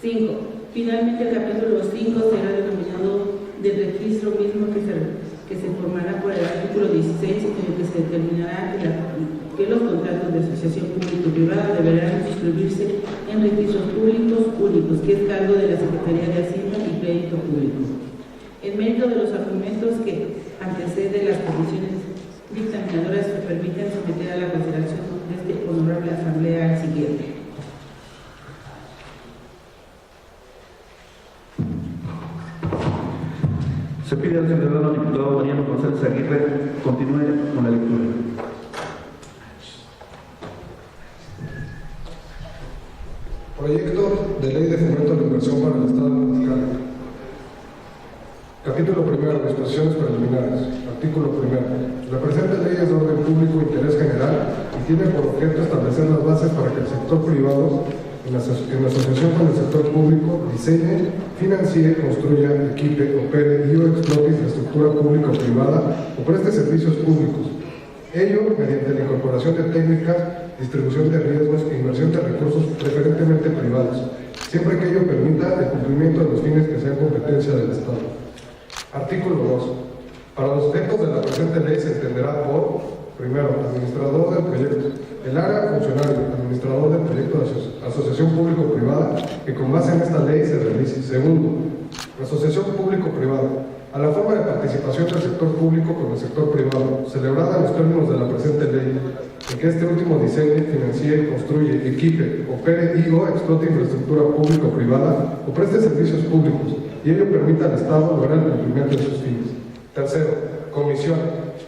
5. Finalmente, el capítulo 5 será denominado del registro mismo que se formará por el artículo 16 en el que se determinará que los contratos de asociación público-privada deberán suscribirse en registros públicos únicos, que es cargo de la Secretaría de Hacienda y Crédito Público. En mérito de los argumentos que anteceden las peticiones dictaminadoras que permiten someter a la consideración de esta honorable Asamblea al siguiente.
Se pide al ciudadano diputado Mariano González Aguirre continúe con la lectura.
Proyecto de Ley de Fomento a la Inversión para el Estado de Tlaxcala. Capítulo primero. Disposiciones preliminares. Artículo primero. La presente ley es de orden público e interés general y tiene por objeto establecer las bases para que el sector privado, en asociación con el sector público, diseñe, financie, construya, equipe, opere y o explote infraestructura pública o privada o preste servicios públicos. Ello mediante la incorporación de técnicas, distribución de riesgos e inversión de recursos preferentemente privados, siempre que ello permita el cumplimiento de los fines que sean competencia del Estado. Artículo 2. Para los efectos de la presente ley se entenderá por, primero, administrador del proyecto, el área funcionario, administrador del proyecto de asociación público-privada que con base en esta ley se realice. Segundo, asociación público-privada, a la forma de participación del sector público con el sector privado, celebrada en los términos de la presente ley, en que este último diseñe, financie, construye, equipe, opere y o explote infraestructura pública o privada o preste servicios públicos y ello permita al Estado lograr el cumplimiento de sus fines. Tercero, comisión.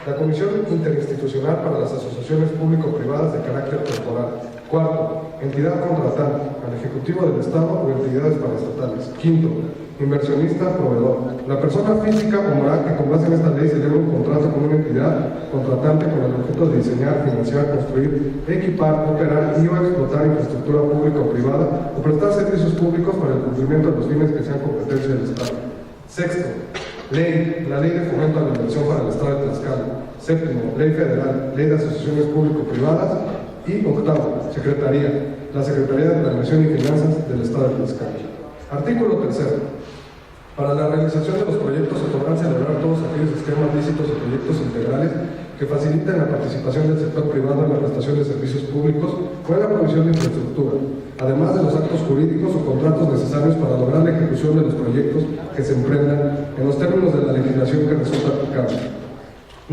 La Comisión Interinstitucional para las Asociaciones Público-Privadas de carácter temporal. Cuarto, entidad contratante, al Ejecutivo del Estado o entidades paraestatales. Quinto, inversionista, proveedor. La persona física o moral que con base en esta ley celebra un contrato con una entidad contratante con el objeto de diseñar, financiar, construir, equipar, operar y o explotar infraestructura pública o privada o prestar servicios públicos para el cumplimiento de los fines que sean competencia del Estado. Sexto, ley, la Ley de Fomento a la Inversión para el Estado de Tlaxcala. Séptimo, ley federal, ley de asociaciones público-privadas. Y octavo, secretaría, la Secretaría de Planeación y Finanzas del Estado de Tlaxcala. Artículo tercero. Para la realización de los proyectos se podrán celebrar todos aquellos esquemas lícitos o proyectos integrales que faciliten la participación del sector privado en la prestación de servicios públicos o en la provisión de infraestructura, además de los actos jurídicos o contratos necesarios para lograr la ejecución de los proyectos que se emprendan en los términos de la legislación que resulta aplicable.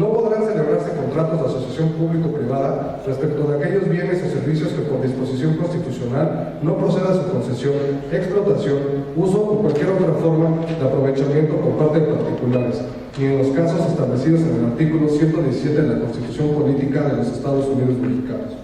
No podrán celebrarse contratos de asociación público-privada respecto de aquellos bienes o servicios que por disposición constitucional no proceda su concesión, explotación, uso o cualquier otra forma de aprovechamiento por parte de particulares, ni en los casos establecidos en el artículo 117 de la Constitución Política de los Estados Unidos Mexicanos.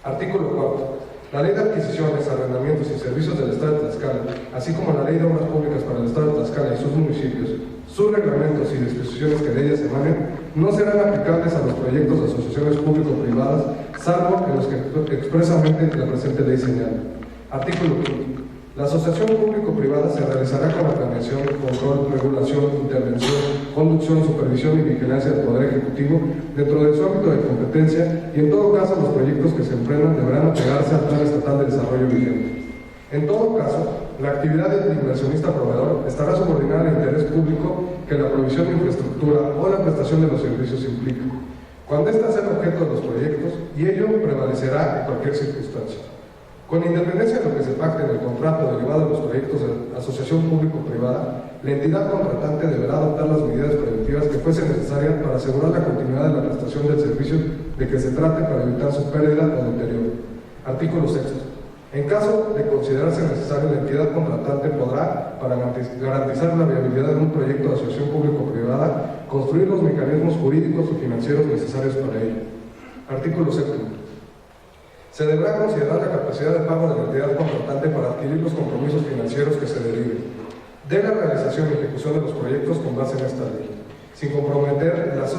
Artículo 4. La Ley de Adquisiciones, Arrendamientos y Servicios del Estado de Tlaxcala, así como la Ley de Obras Públicas para el Estado de Tlaxcala y sus municipios, sus reglamentos y disposiciones que de ellas emanen, no serán aplicables a los proyectos de asociaciones público-privadas, salvo en los que expresamente la presente ley señala. Artículo 5. La asociación público-privada se realizará con la planeación, control, regulación, intervención, conducción, supervisión y vigilancia del Poder Ejecutivo dentro de su ámbito de competencia y en todo caso los proyectos que se emprendan deberán apegarse al Plan Estatal de Desarrollo vigente. En todo caso, la actividad del inversionista proveedor estará subordinada al interés público que la provisión de infraestructura o la prestación de los servicios implica, cuando ésta sea el objeto de los proyectos, y ello prevalecerá en cualquier circunstancia. Con independencia de lo que se pacte en el contrato derivado de los proyectos de asociación público-privada, la entidad contratante deberá adoptar las medidas preventivas que fuesen necesarias para asegurar la continuidad de la prestación del servicio de que se trate para evitar su pérdida o deterioro. Artículo 6. En caso de considerarse necesario, la entidad contratante podrá, para garantizar la viabilidad de un proyecto de asociación público-privada, construir los mecanismos jurídicos y financieros necesarios para ello. Artículo 7. Se deberá considerar la capacidad de pago de la entidad contratante para adquirir los compromisos financieros que se deriven de la realización y ejecución de los proyectos con base en esta ley, sin comprometer la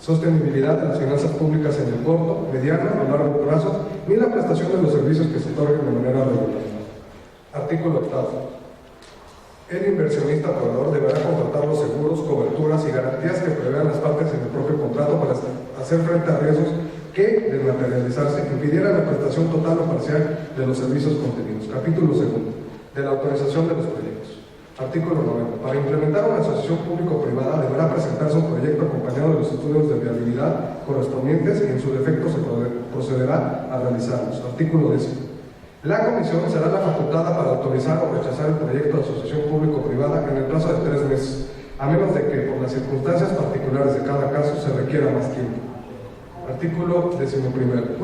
sostenibilidad de las finanzas públicas en el corto, mediano o largo plazo, ni la prestación de los servicios que se otorguen de manera regular. Artículo 8. El inversionista proveedor deberá contratar los seguros, coberturas y garantías que prevean las partes en el propio contrato para hacer frente a riesgos que, de materializarse, impidieran la prestación total o parcial de los servicios contenidos. Capítulo 2. De la autorización de los proyectos. Artículo 9. Para implementar una asociación público-privada deberá presentarse un proyecto acompañado de los estudios de viabilidad correspondientes y en su defecto se procederá a realizarlos. Artículo 10. La Comisión será la facultada para autorizar o rechazar el proyecto de asociación público-privada en el plazo de 3 meses, a menos de que, por las circunstancias particulares de cada caso, se requiera más tiempo. Artículo 11.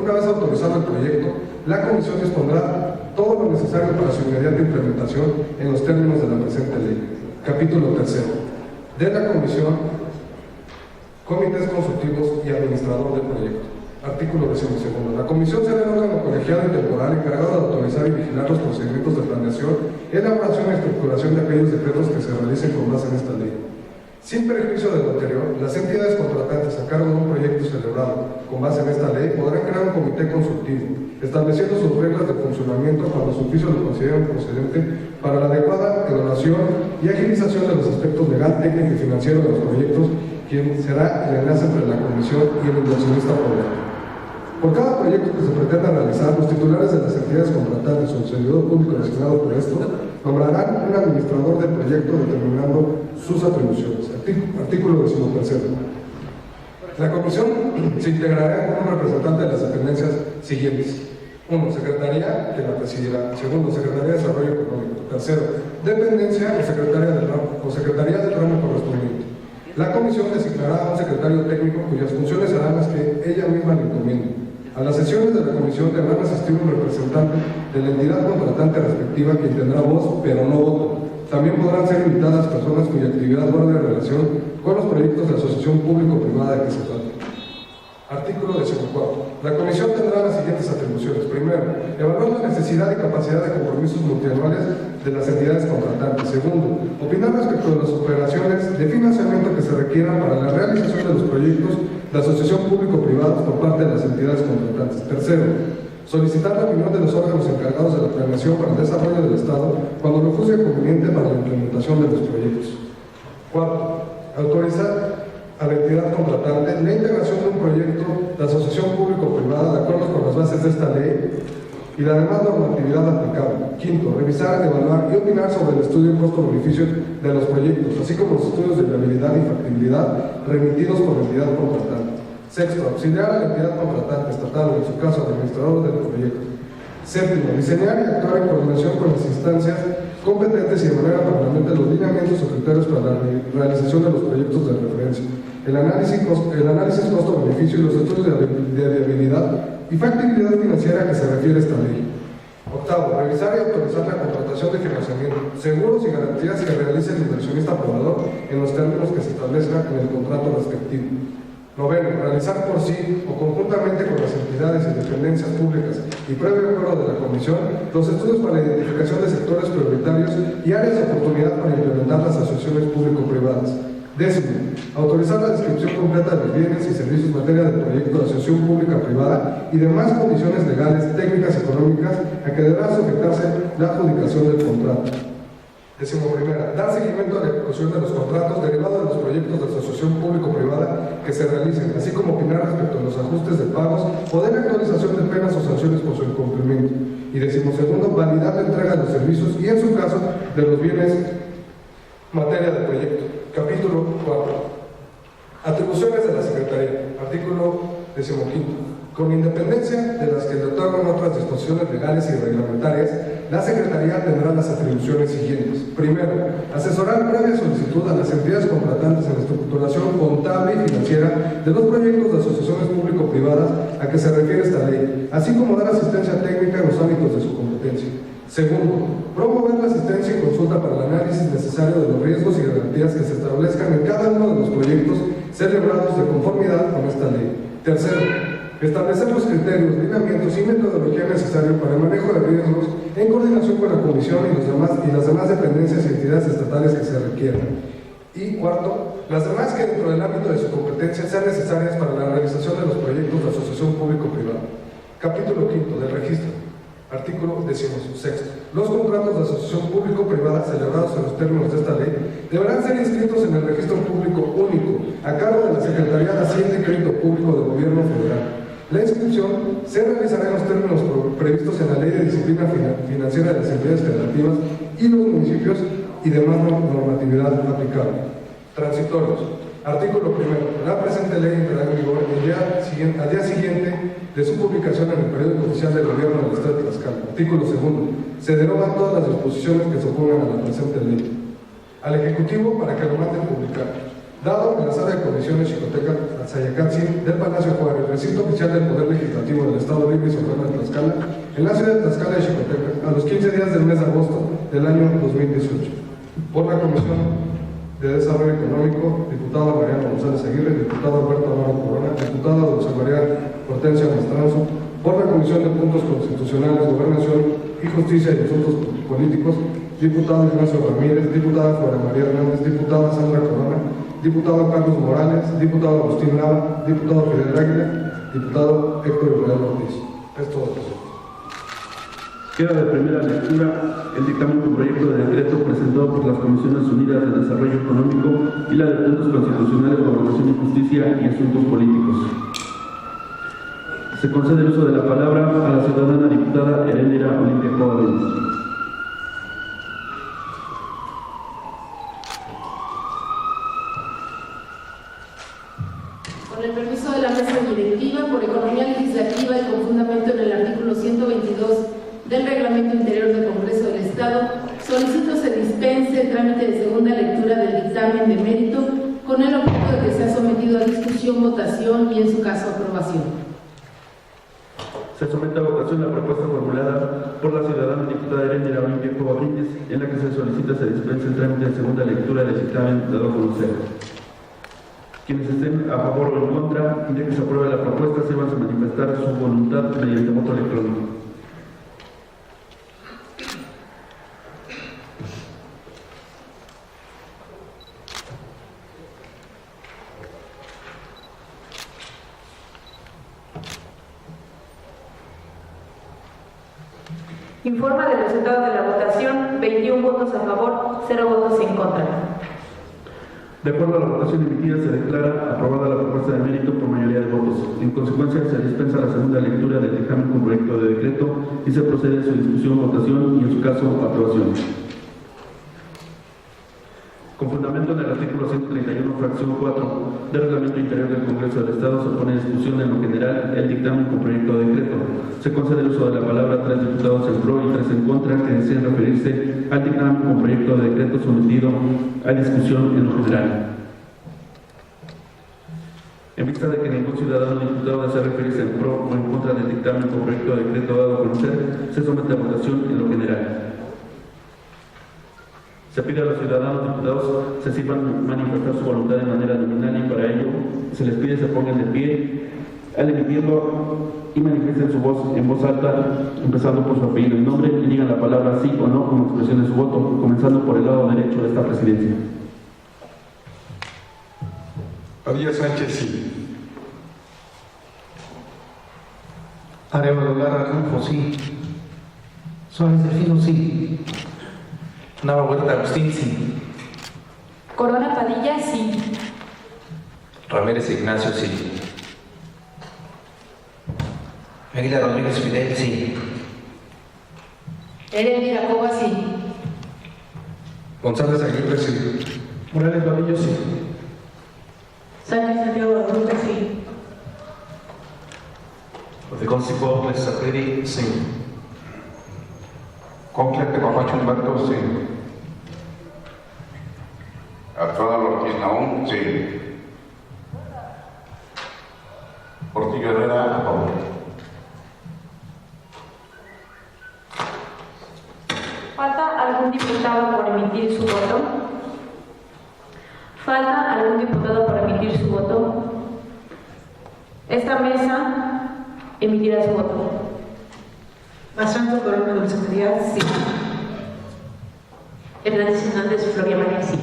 Una vez autorizado el proyecto, la Comisión dispondrá todo lo necesario para su inmediata implementación en los términos de la presente ley. Capítulo 3. De la Comisión, comités consultivos y administrador del proyecto. Artículo 12. La Comisión será el órgano colegiado y temporal encargado de autorizar y vigilar los procedimientos de planeación, elaboración y estructuración de aquellos decretos que se realicen con base en esta ley. Sin perjuicio de lo anterior, las entidades contratantes a cargo de un proyecto celebrado con base en esta ley podrán crear un comité consultivo, estableciendo sus reglas de funcionamiento cuando su oficio lo consideren procedente para la adecuada evaluación y agilización de los aspectos legal, técnico y financiero de los proyectos, quien será el enlace entre la Comisión y el inversionista proveedor. Por cada proyecto que se pretenda realizar, los titulares de las entidades contratantes o el servidor público designado por esto nombrarán un administrador del proyecto determinando sus atribuciones. Artículo 13. La Comisión se integrará con un representante de las dependencias siguientes. 1. Secretaría, que la presidirá. 2. Secretaría de Desarrollo Económico. 3. Dependencia o Secretaría del ramo correspondiente. La Comisión designará a un secretario técnico cuyas funciones serán las que ella misma le encomiende. A las sesiones de la Comisión deberán asistir un representante de la entidad contratante respectiva quien tendrá voz, pero no voto. También podrán ser invitadas personas cuya actividad guarde relación con los proyectos de asociación público-privada de que se trate. Artículo 14. La Comisión tendrá las siguientes atribuciones. Primero, evaluar la necesidad y capacidad de compromisos multianuales de las entidades contratantes. Segundo, opinar respecto de las operaciones de financiamiento que se requieran para la realización de los proyectos de asociación público-privados por parte de las entidades contratantes. Tercero, solicitar la opinión de los órganos encargados de la planeación para el desarrollo del Estado cuando lo fuese conveniente para la implementación de los proyectos. Cuarto, autorizar a la entidad contratante la integración de un proyecto de asociación público-privada de acuerdo con las bases de esta ley y la demás normatividad aplicable. Quinto, revisar, evaluar y opinar sobre el estudio costo-beneficio de los proyectos, así como los estudios de viabilidad y factibilidad remitidos por la entidad contratante. Sexto, auxiliar a la entidad contratante estatal o en su caso administrador del proyecto. Séptimo, diseñar y actuar en coordinación con las instancias competentes y de manera permanente los lineamientos o criterios para la realización de los proyectos de referencia.
el análisis costo-beneficio y los estudios de viabilidad y factibilidad financiera que se refiere a esta ley. Octavo, revisar y autorizar la contratación de financiamiento, seguros y garantías que realice el inversionista proveedor en los términos que se establezcan en el contrato respectivo. Noveno, realizar por sí o conjuntamente con las entidades y dependencias públicas y previo acuerdo de la Comisión los estudios para la identificación de sectores prioritarios y áreas de oportunidad para implementar las asociaciones público-privadas. Décimo, autorizar la descripción completa de los bienes y servicios en materia de proyecto de asociación pública-privada y demás condiciones legales, técnicas y económicas a que deberá sujetarse la adjudicación del contrato. Décimo primera, dar seguimiento a la ejecución de los contratos derivados de los proyectos de asociación público-privada que se realicen, así como opinar respecto a los ajustes de pagos o de la actualización de penas o sanciones por su incumplimiento. Y décimo segundo, validar la entrega de los servicios y, en su caso, de los bienes materia del proyecto. Capítulo 4. Atribuciones de la Secretaría. Artículo 15. Con independencia de las que le otorgan otras disposiciones legales y reglamentarias, la Secretaría tendrá las atribuciones siguientes. Primero, asesorar previa solicitud a las entidades contratantes en la estructuración contable y financiera de los proyectos de asociaciones público-privadas a que se refiere esta ley, así como dar asistencia técnica en los ámbitos de su competencia. Segundo, promover la asistencia y consulta para el análisis necesario de los riesgos y garantías que se establezcan en cada uno de los proyectos celebrados de conformidad con esta ley. Tercero, establecer los criterios, lineamientos y metodología necesarios para el manejo de riesgos en coordinación con la Comisión y las demás dependencias y entidades estatales que se requieran. Y cuarto, las demás que dentro del ámbito de su competencia sean necesarias para la realización de los proyectos de asociación público-privada. Capítulo 5 del registro. Artículo 16. Los contratos de asociación público-privada celebrados en los términos de esta ley deberán ser inscritos en el registro público único a cargo de la Secretaría de Hacienda y Crédito Público del Gobierno Federal. La inscripción se realizará en los términos previstos en la Ley de Disciplina Financiera de las Entidades Federativas y los municipios y demás normatividad aplicable. Transitorios. Artículo 1. La presente ley entrará en vigor al día siguiente de su publicación en el periódico oficial del Gobierno del Estado de Tlaxcala. Artículo 2. Se derogan todas las disposiciones que se opongan a la presente ley. Al Ejecutivo para que lo mande a publicar. Dado en la sala de comisiones Xicoteca Sayacatsin del Palacio Juárez, recinto oficial del Poder Legislativo del Estado Libre y Soberano de Tlaxcala, en la ciudad de Tlaxcala de Xicoteca, a los 15 días del mes de agosto del año 2018. Por la Comisión de Desarrollo Económico, diputada Mariana González Aguirre, diputado Alberto Amaro Corona, diputada Dulce María Hortensia Mastranzo, por la Comisión de Puntos Constitucionales, Gobernación y Justicia y Asuntos Políticos, diputado Ignacio Ramírez, diputada Flora María Hernández, diputada Sandra Corona, diputado Carlos Morales, diputado Agustín Nava, diputado Fidel Águila, diputado Héctor Ibrahim Ortiz. Es todo.
Queda de primera lectura el dictamen con proyecto de decreto presentado por las Comisiones Unidas de Desarrollo Económico y la de Puntos Constitucionales, Gobernación y Justicia y Asuntos Políticos. Se concede el uso de la palabra a la ciudadana diputada Erendira Olimpia Covarrubias.
Con el permiso de la mesa directiva por economía legislativa y con fundamento en el artículo 122 del Reglamento Interior del Congreso del Estado, solicito se dispense el trámite de segunda lectura del dictamen de mérito con el objeto de que sea sometido a discusión, votación y, en su caso, aprobación.
Se somete a votación la propuesta formulada por la ciudadana diputada Erendira Olimpia Covarrubias, en la que se solicita se dispense el trámite de segunda lectura del dictamen dado a conocer. Quienes estén a favor o en contra de que se apruebe la propuesta se van a manifestar su voluntad mediante voto electrónico.
Informa del resultado de la votación: 21 votos a favor, 0 votos en contra.
De acuerdo a la votación emitida, se declara aprobada la propuesta de mérito por mayoría de votos. En consecuencia, se dispensa la segunda lectura del dictamen con proyecto de decreto y se procede a su discusión, votación y, en su caso, aprobación. Con fundamento en el artículo 131, fracción 4 del Reglamento Interior del Congreso del Estado, se pone en discusión en lo general el dictamen con proyecto de decreto. Se concede el uso de la palabra a 3 diputados en pro y 3 en contra que deseen referirse al dictamen con proyecto de decreto sometido a discusión en lo general.
Con el permiso de la mesa directiva por economía legislativa y con fundamento en el artículo 122 del Reglamento Interior del Congreso del Estado, solicito se dispense el trámite de segunda lectura del dictamen de mérito con el objeto de que sea sometido a discusión, votación y, en su caso, aprobación.
En vista de que ningún ciudadano diputado desea referirse en pro o en contra del dictamen o proyecto de decreto dado a conocer, se somete a votación en lo general. Se pide a los ciudadanos diputados se sirvan manifestar su voluntad de manera nominal y para ello se les pide se pongan de pie al emitirlo y manifiesten su voz en voz alta, empezando por su apellido y nombre, y digan la palabra sí o no como expresión de su voto, comenzando por el lado derecho de esta presidencia.
Padilla Sánchez, sí.
Arevalo Lara Rulfo, sí. Suárez Delfino, sí.
Nava Huerta Agustín, sí.
Corona Padilla, sí.
Ramírez Ignacio, sí.
Águila Rodríguez Fidel, sí.
Erendira Cova, sí.
González Aguirre, sí.
Morales Vadillo, sí.
Sánchez Santiago Rodríguez, sí.
Consigo Mezaperi, sí.
Conclete Papacho Humberto, sí. Arturo Ortiz Naún, sí. Portillo Herrera, a favor.
¿Falta algún diputado por emitir su voto? ¿Falta algún diputado por emitir su voto? Esta mesa emitirá su voto.
Mastranzo Corona Dulce María, sí.
Hernández Hernández Floria María, sí.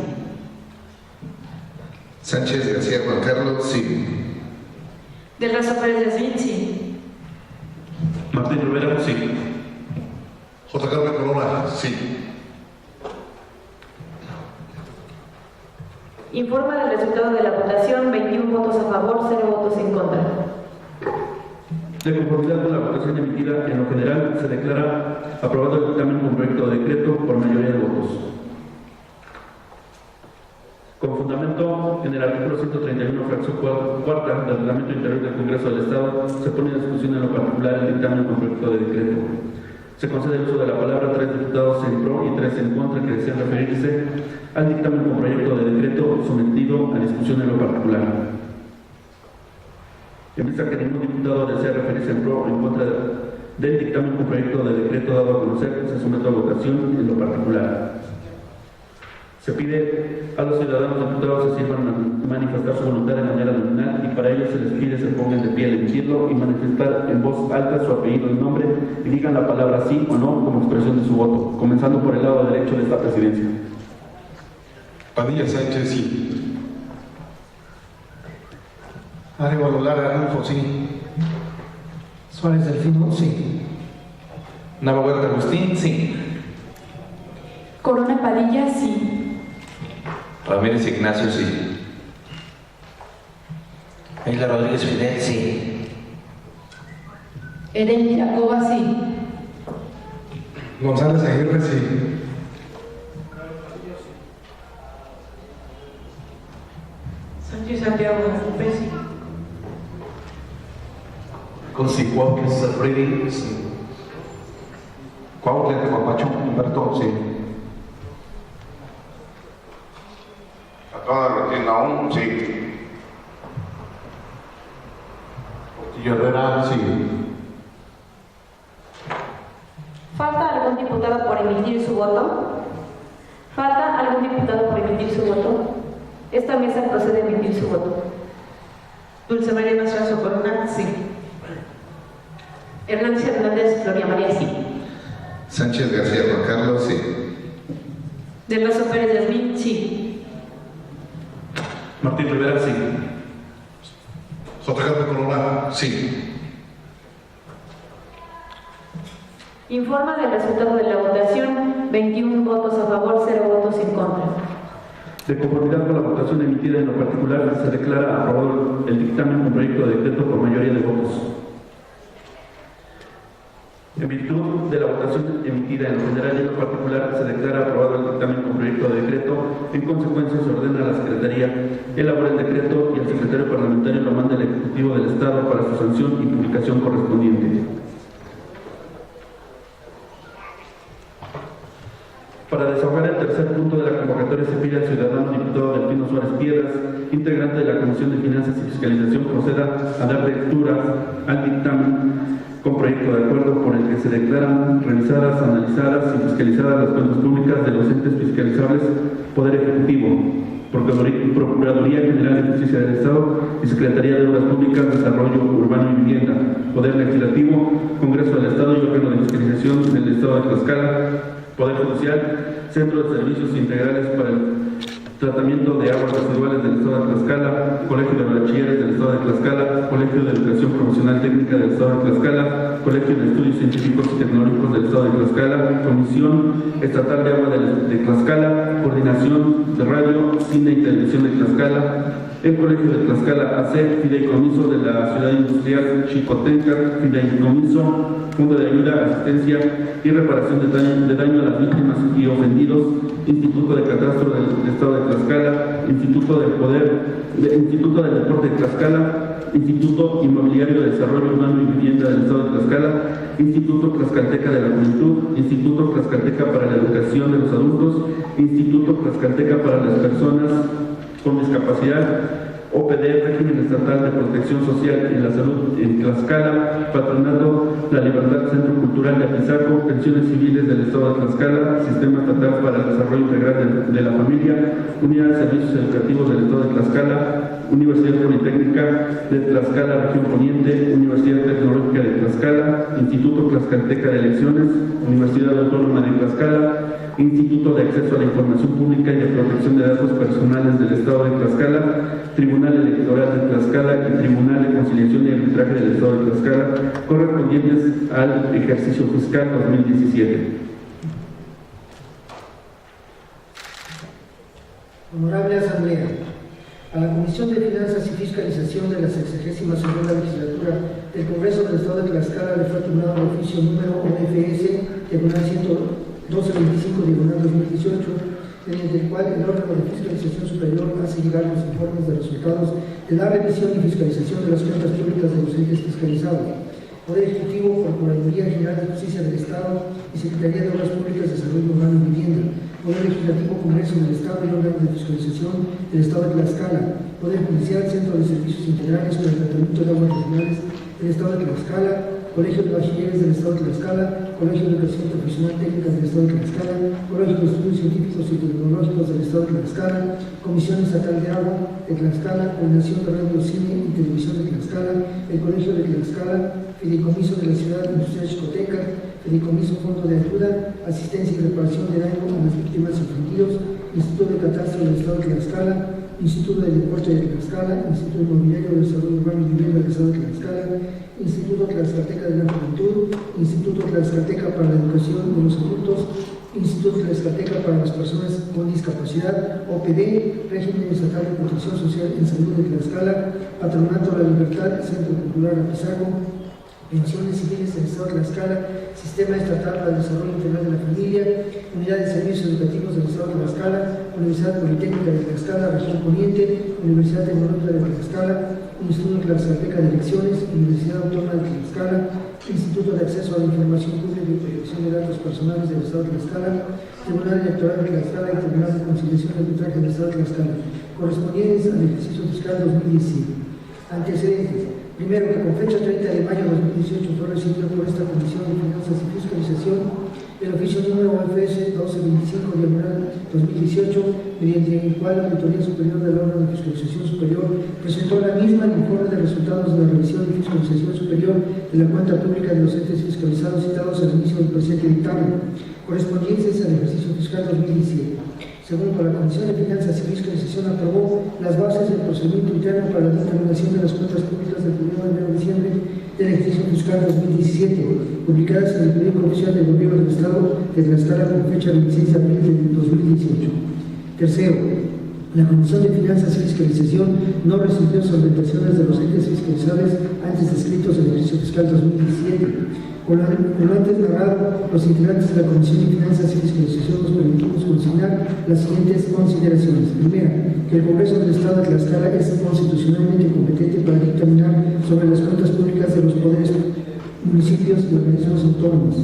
Sánchez García Juan Carlos, sí.
Del Razo Pérez Yasmín, sí.
Martín Rivera, sí.
J. Carmen Corona, sí.
Informa del resultado de la votación: 21 votos a favor, 0 votos en contra.
De conformidad con la votación emitida en lo general, se declara aprobado el dictamen con proyecto de decreto por mayoría de votos. Con fundamento en el artículo 131, fracción cuarta del Reglamento Interior del Congreso del Estado, se pone en discusión en lo particular el dictamen con proyecto de decreto. Se concede el uso de la palabra a 3 diputados en pro y 3 en contra que desean referirse al dictamen con proyecto de decreto sometido a discusión en lo particular. En vista que ningún diputado desea referirse en pro o en contra del dictamen con proyecto de decreto dado a conocer, se somete a votación en lo particular. Se pide a los ciudadanos diputados se sirvan manifestar su voluntad de manera nominal y para ello se les pide se pongan de pie al emitirlo y manifestar en voz alta su apellido y nombre y digan la palabra sí o no como expresión de su voto, comenzando por el lado derecho de esta presidencia.
Padilla Sánchez, sí.
Arevalo Lara Rulfo, sí. Suárez Delfino, sí.
Nava Huerta Agustín, sí.
Corona Padilla, sí.
Ramírez Ignacio, sí.
Águila Rodríguez Fidel, sí.
Erendira Cova, sí.
González Aguirre, sí.
Sánchez Santiago Rodríguez, sí.
Consigo Mezaperi, sí.
Conclete Papacho Humberto, sí. Arturo Ortiz Naún, sí. Portillo Herrera, sí.
¿Falta algún diputado por emitir su voto? ¿Falta algún diputado por emitir su voto? Esta mesa procede a emitir su voto.
Dulce María Mastranzo Corona, sí.
Hernández Hernández Floria María, sí.
Sánchez García Juan Carlos, sí.
Del Razo Pérez Yasmín, sí.
Martín Rivera, sí.
J. Carmen Corona, sí.
Informa del resultado de la votación: 21 votos a favor, 0 votos en contra.
De conformidad con la votación emitida en lo particular, se declara aprobado el dictamen con proyecto de decreto por mayoría de votos. En virtud de la votación emitida en lo general y en lo particular, se declara aprobado el dictamen con proyecto de decreto. En consecuencia, se ordena a la Secretaría elaborar el decreto y el secretario parlamentario lo manda al Ejecutivo del Estado para su sanción y publicación correspondiente. Para Para desahogar el tercer punto de la convocatoria se pide al ciudadano diputado Delfino Suárez Piedras, integrante de la Comisión de Finanzas y Fiscalización, proceda a dar lectura al dictamen con proyecto de acuerdo por el que se declaran revisadas, analizadas y fiscalizadas las cuentas públicas de los entes fiscalizables, Poder Ejecutivo, Procuraduría General de Justicia del Estado y Secretaría de Obras Públicas, Desarrollo Urbano y Vivienda, Poder Legislativo, Congreso del Estado y órgano de fiscalización del Estado de Tlaxcala, Poder Judicial, Centro de Servicios Integrales para el Tratamiento de Aguas Residuales del Estado de Tlaxcala, Colegio de Bachilleres del Estado de Tlaxcala, Colegio de Educación Profesional Técnica del Estado de Tlaxcala, Colegio de Estudios Científicos y Tecnológicos del Estado de Tlaxcala, Comisión Estatal de Agua de Tlaxcala, Coordinación de Radio, Cine y Televisión de Tlaxcala, el Colegio de Tlaxcala AC, Fideicomiso de la Ciudad Industrial Chicotenca, Fideicomiso, Fondo de Ayuda, Asistencia y Reparación de daño a las víctimas y ofendidos, Instituto de Catastro del Estado de Tlaxcala, Instituto del Deporte de Tlaxcala, Instituto Inmobiliario de Desarrollo Urbano y Vivienda del Estado de Tlaxcala, Instituto Tlaxcalteca de la Juventud, Instituto Tlaxcalteca para la Educación de los Adultos, Instituto Tlaxcalteca para las Personas con Discapacidad, OPD, Régimen Estatal de Protección Social en la Salud en Tlaxcala, Patronato La Libertad, Centro Cultural de Apizaco, Pensiones Civiles del Estado de Tlaxcala, Sistema Estatal para el Desarrollo Integral de la Familia, Unidad de Servicios Educativos del Estado de Tlaxcala, Universidad Politécnica de Tlaxcala, Región Poniente, Universidad Tecnológica de Tlaxcala, Instituto Tlaxcalteca de Elecciones, Universidad Autónoma de Tlaxcala, Instituto de Acceso a la Información Pública y de Protección de Datos Personales del Estado de Tlaxcala, Tribunal Electoral de Tlaxcala y Tribunal de Conciliación y Arbitraje del Estado de Tlaxcala, correspondientes al ejercicio fiscal 2017.
Honorable Asamblea, a la Comisión de Finanzas y Fiscalización de la 62ª Legislatura del Congreso del Estado de Tlaxcala le fue turnado el oficio número OFS, diagonal 1225/2018, mediante el cual el órgano de fiscalización superior hace llegar los informes de resultados de la revisión y fiscalización de las cuentas públicas de los entes fiscalizados, Poder Ejecutivo, Procuraduría General de Justicia del Estado y Secretaría de Obras Públicas, Desarrollo Urbano y Vivienda, Poder Legislativo, Congreso del Estado y órgano de fiscalización del Estado de Tlaxcala, Poder Judicial, Centro de Servicios Integrales para el Tratamiento de Aguas Residuales del Estado de Tlaxcala, Colegio de Bachilleres del Estado de Tlaxcala, Colegio de Educación Profesional Técnica del Estado de Tlaxcala, Colegio de Estudios Científicos y Tecnológicos del Estado de Tlaxcala, Comisión Estatal de Agua de Tlaxcala, Coordinación de Radio, Cine y Televisión de Tlaxcala, el Colegio de Tlaxcala, Fideicomiso de la Ciudad Industrial Chicoteca, Fideicomiso Fondo de Ayuda, Asistencia y Reparación de daño a las víctimas y ofendidos, Instituto de Catastro del Estado de Tlaxcala, Instituto del Deporte de Tlaxcala, Instituto Inmobiliario de Desarrollo Urbano y Vivienda del Estado de Tlaxcala, Instituto Tlaxcalteca de la Juventud, Instituto Tlaxcalteca para la Educación de los Adultos, Instituto Tlaxcalteca para las Personas con Discapacidad, OPD, Régimen Estatal de Protección Social en Salud de Tlaxcala, Patronato La Libertad, Centro Cultural Apizaco, Pensiones Civiles del Estado de Tlaxcala, Sistema Estatal para el Desarrollo Integral de la Familia, Unidad de Servicios Educativos del Estado de Tlaxcala, Universidad Politécnica de Tlaxcala, Región Poniente, Universidad Tecnológica de Tlaxcala, Instituto Tlaxcalteca de Elecciones, Universidad Autónoma de Tlaxcala, Instituto de Acceso a la Información Pública y Protección de Datos Personales del Estado de Tlaxcala, Tribunal Electoral de Tlaxcala y Tribunal de Conciliación y Arbitraje del Estado de Tlaxcala, correspondientes al ejercicio fiscal 2017. Antecedentes. Primero, que con fecha 30 de mayo de 2018 fue recibido por esta Comisión de Finanzas y Fiscalización el oficio número OFS 1225/2018, mediante el cual la Auditoría Superior del órgano de Fiscalización Superior presentó la misma el informe de resultados de la revisión y fiscalización superior de la cuenta pública de los entes fiscalizados citados al inicio del presente dictamen, correspondientes al ejercicio fiscal 2017. Segundo, la Comisión de Finanzas y Fiscalización aprobó las bases del procedimiento interno para la determinación de las cuentas públicas del 1 de enero a diciembre del ejercicio fiscal 2017, publicadas en el Periódico Oficial del Gobierno del Estado de Tlaxcala con fecha 26 de abril de 2018. Tercero, la Comisión de Finanzas y Fiscalización no recibió solventaciones de los entes fiscalizables antes descritos en el ejercicio fiscal 2017. Con lo antes narrado, los integrantes de la Comisión de Finanzas y Fiscalización nos permitimos consignar las siguientes consideraciones. Primera, que el Congreso del Estado de Tlaxcala es constitucionalmente competente para dictaminar sobre las cuentas públicas de los poderes, municipios y organismos autónomos.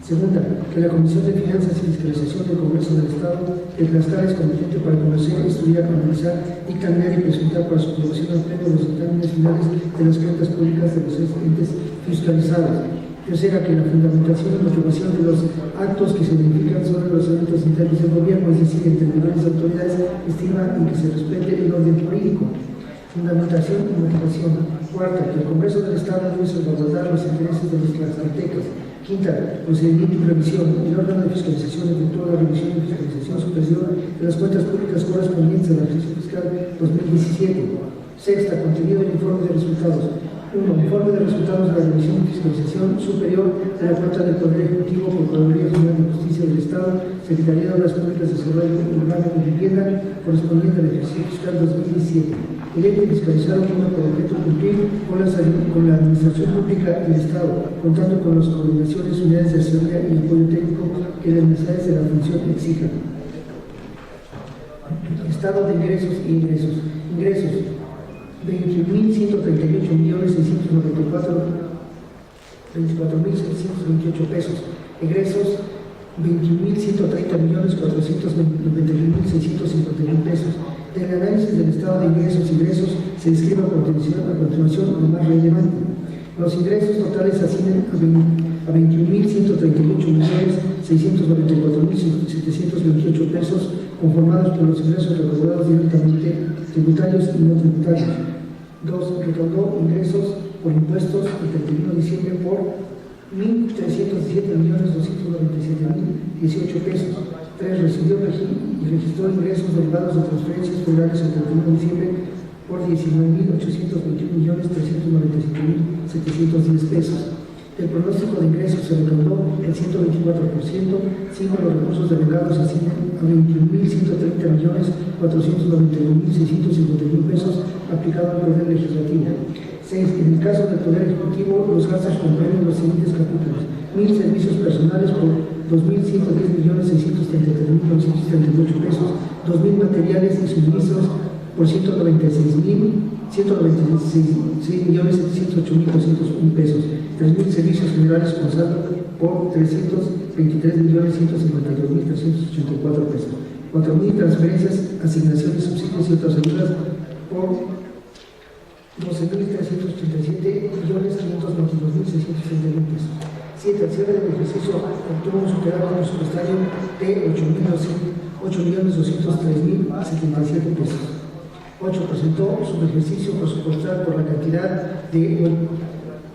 Segunda, que la Comisión de Finanzas y Fiscalización del Congreso del Estado de Tlaxcala es competente para conocer, estudiar, analizar, dictaminar y presentar para su aprobación al Pleno los dictámenes finales de las cuentas públicas de los entes fiscalizados. Tercera, que la fundamentación y motivación de los actos que se verifican sobre los eventos internos del gobierno, es decir, en tribunales de autoridades, estima y que se respete el orden jurídico. Fundamentación y motivación. Cuarta, que el Congreso del Estado debe salvaguardar los intereses de los tlaxcaltecas. Quinta, procedimiento y revisión. El órgano de fiscalización efectúa la revisión y fiscalización superior de las cuentas públicas correspondientes al ejercicio fiscal 2017. Sexta, contenido del informe de resultados. 1. Informe de resultados de la revisión y fiscalización superior de la cuenta del Poder Ejecutivo por Procuraduría General de Justicia del Estado, Secretaría de Obras Públicas de Desarrollo Urbano y Vivienda, correspondiente al ejercicio fiscal 2017. El ente fiscalizado tiene por objeto cumplir con la Administración Pública del Estado, contando con las coordinaciones, unidades de asesoría y apoyo técnico que las necesidades de la función exijan. Estado de ingresos y ingresos. Ingresos: 21.138.694.24.728 pesos. Egresos: 21.130.491.651 pesos. Del análisis del estado de ingresos y egresos se describe a continuación lo más relevante. Los ingresos totales ascienden a 21.138.694.728 pesos, conformados por los ingresos recaudados directamente, tributarios y no tributarios. 2. Recaudó ingresos por impuestos el 31 de diciembre por 1.307.297.018 pesos. 3. Recibió y registró ingresos derivados de transferencias federales el 31 de diciembre por 19.821.397.710 pesos. El pronóstico de ingresos se recaudó el 124%, siendo los recursos delegados ascienden a 21.130.491.651 pesos aplicado al Poder Legislativo. 6. En el caso del Poder Ejecutivo, los gastos comprenden los siguientes capítulos: 1.000 servicios personales por 2.110.633.938 pesos, 2.000 materiales y suministros por 196.708.201 pesos, 3.000 servicios generales con saldo por 323.152.384 pesos, 4.000 transferencias, asignaciones, subsidios y otras ayudas por 12.387.522.631 pesos. 7. Al cierre del ejercicio obtuvo un superávit presupuestario de 8.203.077 pesos. 8. Presentó su ejercicio presupuestal por la cantidad de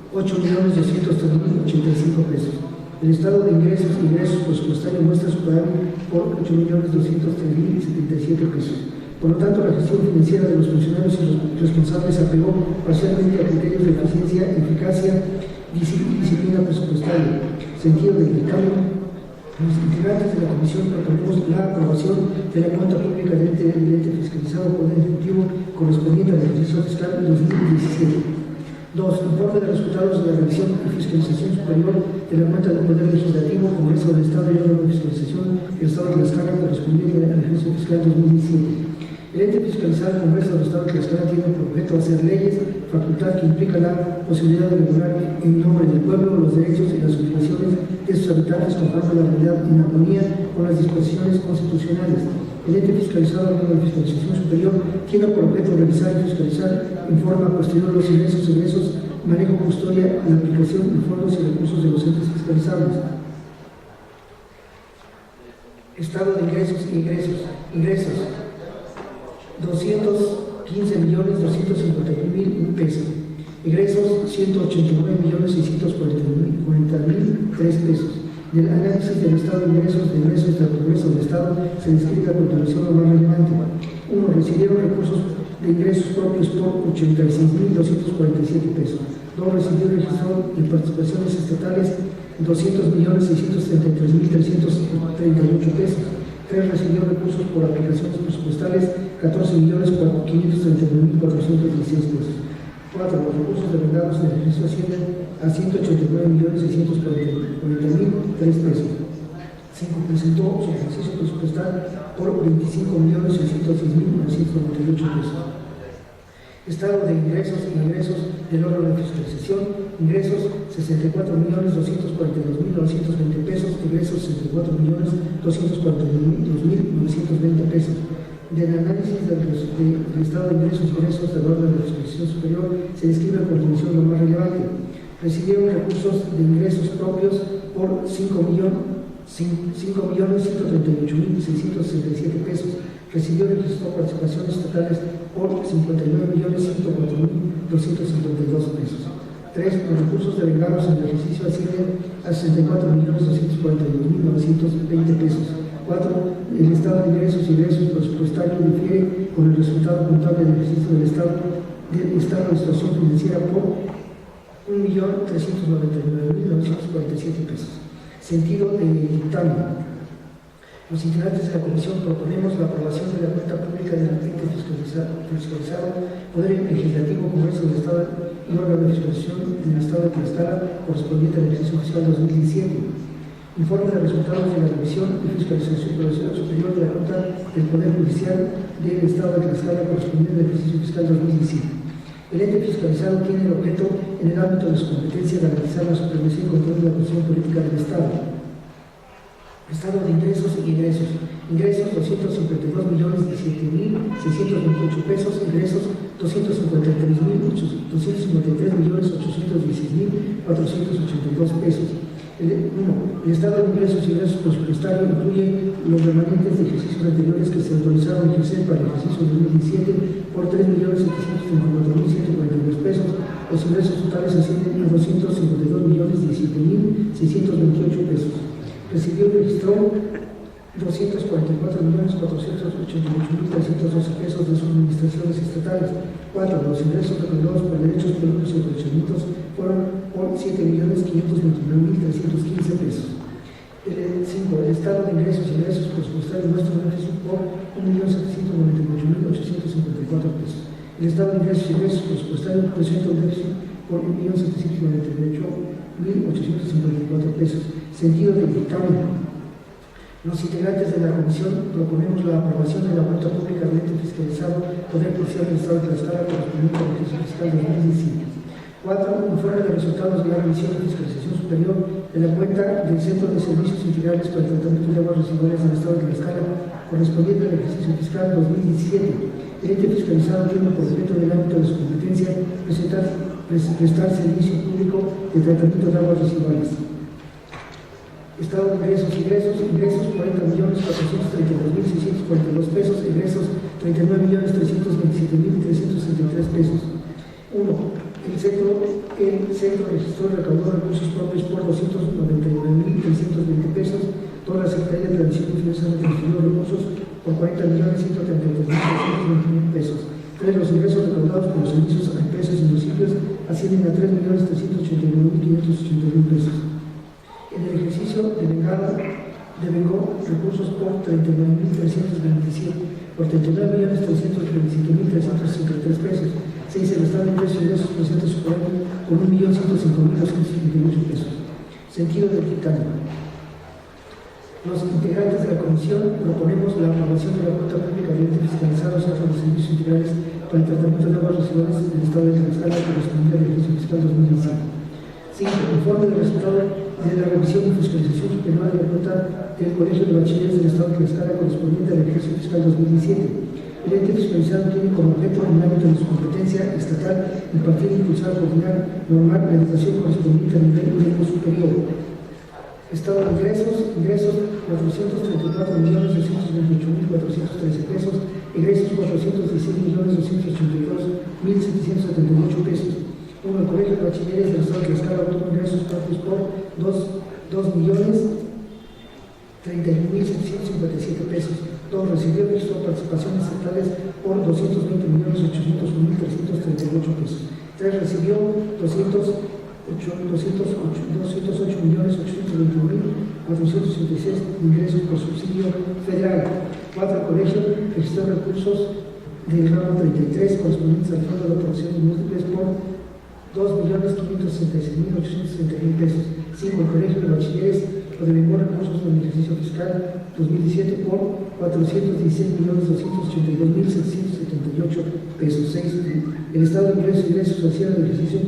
8.203.085 pesos. El estado de ingresos y egresos presupuestarios muestra superávit por 8.203.077 pesos. Por lo tanto, la gestión financiera de los funcionarios y los responsables se apegó parcialmente a criterios de eficiencia, eficacia, disciplina presupuestaria. Sentido del dictamen: los integrantes de la comisión proponemos la aprobación de la cuenta pública del ente fiscalizado por el Ejecutivo correspondiente al ejercicio fiscal 2017. 2. Informe de resultados de la revisión y fiscalización superior de la cuenta del Poder Legislativo, Congreso del Estado y órgano de fiscalización del Estado de Tlaxcala correspondiente al ejercicio fiscal 2017. El ente fiscalizado del Congreso del Estado de Tlaxcala tiene por objeto hacer leyes, facultad que implica la posibilidad de regular en nombre del pueblo los derechos y las obligaciones de sus habitantes conforme a la realidad en armonía con las disposiciones constitucionales. El ente fiscalizado de la fiscalización superior tiene por objeto revisar y fiscalizar en forma posterior los ingresos, egresos, manejo, custodia, la aplicación de fondos y recursos de los entes fiscalizables. Estado de ingresos y egresos. Ingresos: 215.251.000 pesos. Egresos: 189.640.003 pesos. Del análisis del estado de ingresos del Congreso del Estado se describe a continuación lo más relevante. 1. Recibieron recursos de ingresos propios por 86.247 pesos. 2. Recibió y registró en participaciones estatales 200.633.338 pesos. 3. Recibió recursos por aplicaciones presupuestales 14.539.416 pesos. 4. Los recursos demandados en el ejercicio ascienden a 189.640.003 pesos. 5. Presentó su ejercicio presupuestal por 25.606.998 pesos. Estado de ingresos y egresos del órgano de fiscalización: ingresos 64.242.920 pesos, egresos 64.242.920 pesos. Del análisis del estado de ingresos y egresos del órgano de fiscalización superior se describe a continuación lo más relevante. Recibieron recursos de ingresos propios por 5.138.667 pesos. Recibió registró participaciones estatales por 59.104.252 pesos. 3. Los recursos devengados en el ejercicio ascienden a 64.242.920 pesos. 4. El estado de ingresos y egresos presupuestarios difiere con el resultado contable del ejercicio del estado de situación financiera por 1.399.947 pesos. Sentido de dictamen. Los integrantes de la comisión proponemos la aprobación de la cuenta pública del ente fiscalizado, Poder Legislativo, Congreso del Estado y órgano de fiscalización del Estado de Tlaxcala correspondiente al ejercicio fiscal 2017. Informe de resultados de la revisión y fiscalización superior de la Junta del Poder Judicial del Estado de Tlaxcala correspondiente al ejercicio fiscal 2017. El ente fiscalizado tiene el objeto, en el ámbito de su competencia, de garantizar la supremacía y control de la cuestión política del Estado. Estado de ingresos y egresos. Ingresos 252.017.628 pesos, egresos 253.816.482 pesos. 1. El estado de ingresos y egresos presupuestarios incluye los remanentes de ejercicios anteriores que se autorizaron a ejercer para el ejercicio 2017 por 3.734.142 pesos. Los ingresos totales ascienden a 252.017.628 pesos. Recibió y registró 244.488.312 pesos de sus administraciones estatales. 4. Los ingresos recaudados por derechos públicos y aprovechamientos fueron por 7.529.315 pesos. 5. El estado de ingresos y egresos presupuestarios muestra un déficit por 1.798.854 pesos. El estado de ingresos y egresos presupuestarios presenta un déficit por 1.798.854 pesos. Sentido del dictamen. Los integrantes de la comisión proponemos la aprobación de la cuenta pública del ente fiscalizado Poder Judicial del Estado de Tlaxcala correspondiente al ejercicio fiscal 2017. 4. Informe de resultados de la revisión de fiscalización superior de la cuenta del Centro de Servicios Integrales para el Tratamiento de Aguas Residuales del Estado de Tlaxcala correspondiente al ejercicio fiscal 2017. El ente fiscalizado tiene por objeto del ámbito de su competencia prestar servicio público de tratamiento de aguas residuales. Estado de ingresos, ingresos 40.432.642 pesos, egresos 39.327.363 pesos. 1. El centro registró y recaudó recursos propios por 299.320 pesos. Toda la Secretaría de Tradición y Finanzas transfirió recursos por 40.133.321 pesos. 3. Los ingresos recaudados por los servicios a empresas y municipios ascienden a 3.389.581 pesos. En el ejercicio devengó recursos por 39.327, por 39.327.363 pesos. 6. El estado de ingresos y egresos presenta su cuenta con 1.105.258 pesos. Sentido del dictamen. Los integrantes de la comisión proponemos la aprobación de la cuenta pública de ente fiscalizado a los servicios integrales para el tratamiento de aguas residuales del Estado de Tlaxcala correspondiente al ejercicio fiscal 2017. 5. Informe del resultado de la revisión y fiscalización superior de la cuenta del Colegio de Bachilleres del Estado de Tlaxcala correspondiente al ejercicio fiscal 2017. El ente fiscalizado tiene como objeto, en el ámbito de su competencia estatal, impartir, impulsar, coordinar, normar la educación correspondiente a nivel medio superior. Estado de ingresos, 434.228.413 pesos, egresos 416.282.778 pesos. 1. El Colegio de Bachilleres del Estado de Tlaxcala obtuvo ingresos propios por 2.031.757 pesos. 2. Recibió y registró participaciones estatales por 220.801.338 pesos. 3. Recibió 208.821.486 ingresos por subsidio federal. 4. El colegio registró recursos del ramo 33 correspondientes al Fondo de Operaciones Múltiples por 2.566.860.000 pesos. 5. El colegio de bachilleres o devengó recursos en el ejercicio fiscal 2017 por 416.282.778 pesos. 6. El estado de ingresos y egresos social del ejercicio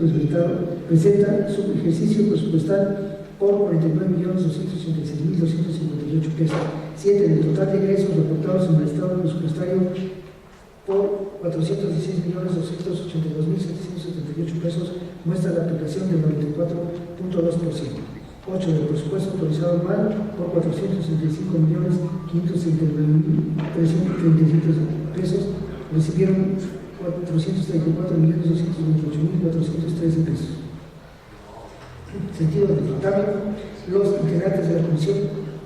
presenta su ejercicio presupuestal por 49.286.258 pesos. 7. El total de ingresos reportados en el estado presupuestario por 416.282.778 pesos muestra la aplicación del 94.2%. 8. Del presupuesto autorizado anual por 465.569.337 pesos recibieron 434.228.413 pesos. Sentido del dictamen, los integrantes de la comisión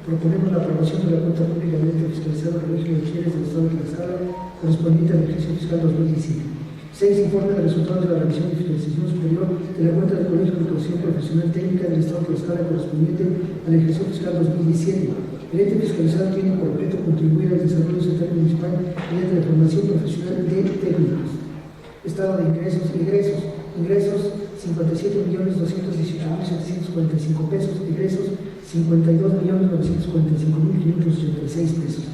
proponemos la aprobación de la cuenta pública de ente fiscalizado del Colegio de Bachilleres del Estado de Tlaxcala correspondiente al ejercicio fiscal 2017. 6. Informe de resultados de la revisión y fiscalización superior de la cuenta del Colegio de Educación Profesional Técnica del Estado de Tlaxcala correspondiente al ejercicio fiscal 2017. El ente fiscalizado tiene por objeto contribuir al desarrollo estatal y municipal mediante la formación profesional de técnicos. Estado de ingresos y egresos. Ingresos 57.218.745 pesos. Egresos 52.945.586 pesos.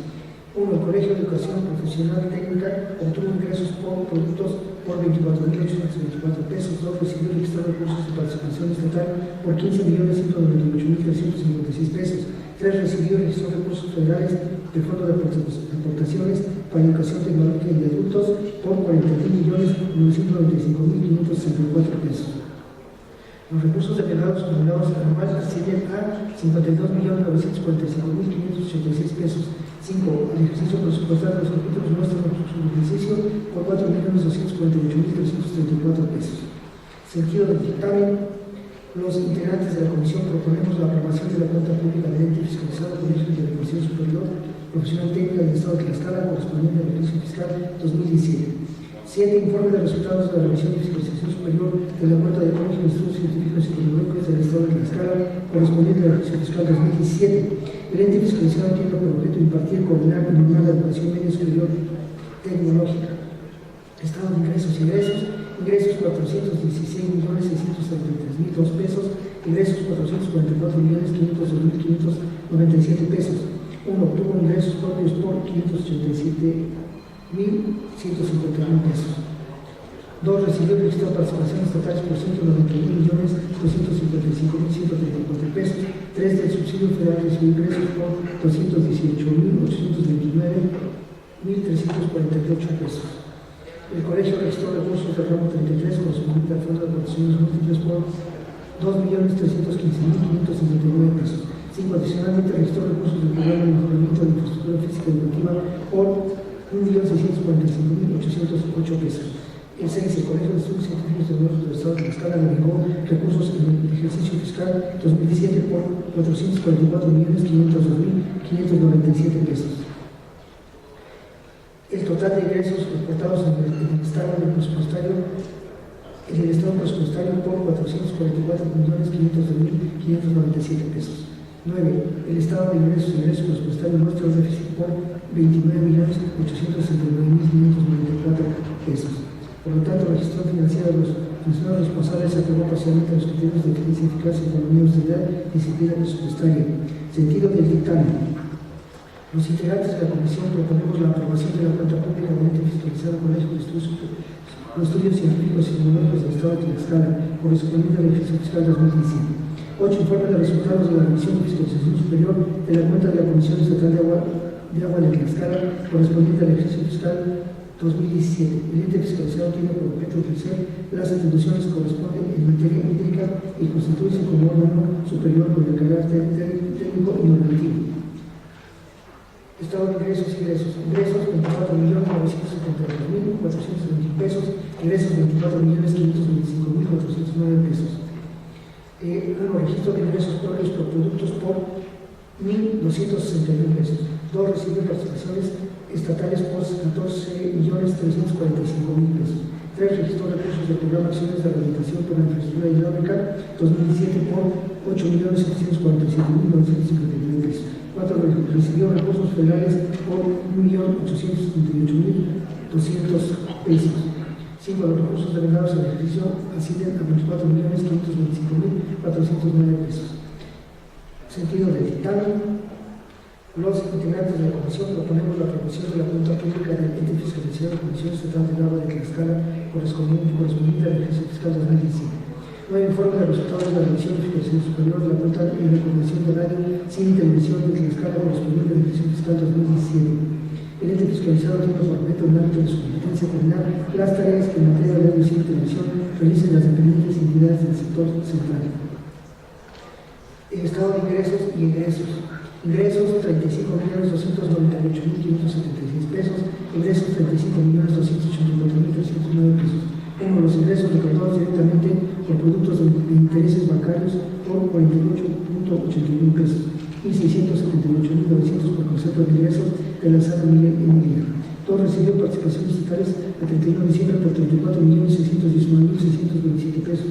1. El Colegio de Educación Profesional Técnica obtuvo ingresos por productos por 24.824 pesos. 2. Recibió registrado recursos de participación estatal por 15.198.356 pesos. 3. Recibió registrado recursos federales de Fondo de Aportaciones para Educación Tecnológica y de Adultos por 41.995.564 pesos. Los recursos declarados acumulados anual ascienden a 52.945.586 pesos. 5. El ejercicio presupuestal de los capítulos muestra su beneficio por 4.248.334 pesos. Sentido del dictamen. Los integrantes de la comisión proponemos la aprobación de la cuenta pública del ente fiscalizado por el Colegio de Educación Superior Profesional Técnica del Estado de Tlaxcala correspondiente al ejercicio fiscal 2017. 7. Informe de resultados de la revisión y fiscalización superior de la cuenta del Colegio de Estudios Científicos y Tecnológicos del Estado de Tlaxcala correspondiente al ejercicio fiscal 2017. El ente fiscalizado tiene por objeto impartir, coordinar y normal la educación media superior tecnológica. Estado de ingresos y egresos. Ingresos 416.633.002 pesos. Egresos 444.502.597 pesos. 1. Obtuvo ingresos propios por 587.151 pesos. 2. Recibió registrado participaciones estatales por 191.255.134 pesos. 3. Del subsidio federal recibió ingresos por 218.829.348 pesos. El colegio registró recursos del ramo 33 correspondiente al Fondo de Aportaciones Múltiples por 2.315.559 pesos. 5. Adicionalmente registró recursos del programa de mejoramiento de infraestructura física educativa por 1.645.808 pesos. El 6. El Colegio de Estudios Científicos Tecnológicos del Estado de Tlaxcala dedicó recursos en el ejercicio fiscal 2017 por 444.502.597 pesos. El total de ingresos reportados en el estado presupuestario por 444.502.597 pesos. 9. El estado de ingresos y egresos presupuestario muestra un déficit por 29.869.594 pesos. Por lo tanto, la gestión financiera de los funcionarios responsables se apegó parcialmente a los criterios de eficiencia, eficacia, economía, austeridad y disciplina presupuestaria. Sentido del dictamen. Los integrantes de la comisión proponemos la aprobación de la cuenta pública del ente fiscalizado Colegio de Estudios Científicos y Tecnológicos del Estado de Tlaxcala, correspondiente al ejercicio fiscal 2017. 8. Informe de resultados de la revisión y fiscalización superior de la cuenta de la Comisión Estatal de Agua de Tlaxcala, correspondiente al ejercicio fiscal 2017. El ente fiscalizado tiene por objeto ofrecer las atribuciones que corresponden en materia hídrica y constituirse como órgano superior con el carácter técnico y normativo. Estado de ingresos y egresos. Ingresos 24.972.420 pesos. Egresos 24.525.409 pesos. 1. Registro de ingresos propios por productos por 1.261 pesos. 2. Recibe participaciones estatales por 14.345.000 pesos. 3. Registró recursos del programa Acciones de Rehabilitación por la Infraestructura Hidráulica 2017 por 8.747.959 pesos. 4. Recibió recursos federales por 1.878.200 pesos. 5. Los recursos devengados al ejercicio ascienden a 24.525.409 pesos. Sentido del dictamen. Los integrantes de la comisión proponemos la aprobación de la cuenta pública del ente fiscalizador de la Comisión Estatal del Agua de Tlaxcala correspondiente al ejercicio fiscal 2017. Nuevo informe de resultados de la Revisión de Fiscalización Superior de la cuenta y recomendación del año sin intervención de Tlaxcala correspondiente al ejercicio fiscal 2017. El ente fiscalizado tiene por objeto en el ámbito de su competencia coordinar las tareas que en materia de ley sin intervención realicen las dependientes entidades del sector central. El estado de ingresos y egresos. Ingresos 35.298.576 pesos, ingresos 35.284.309 pesos. Uno, los ingresos recaudados directamente por productos de intereses bancarios por 48.81 pesos y 678.900 por concepto de ingresos de la SAT Miguel. Dos, recibió participaciones estatales a 31 de diciembre por 34.619.627 pesos.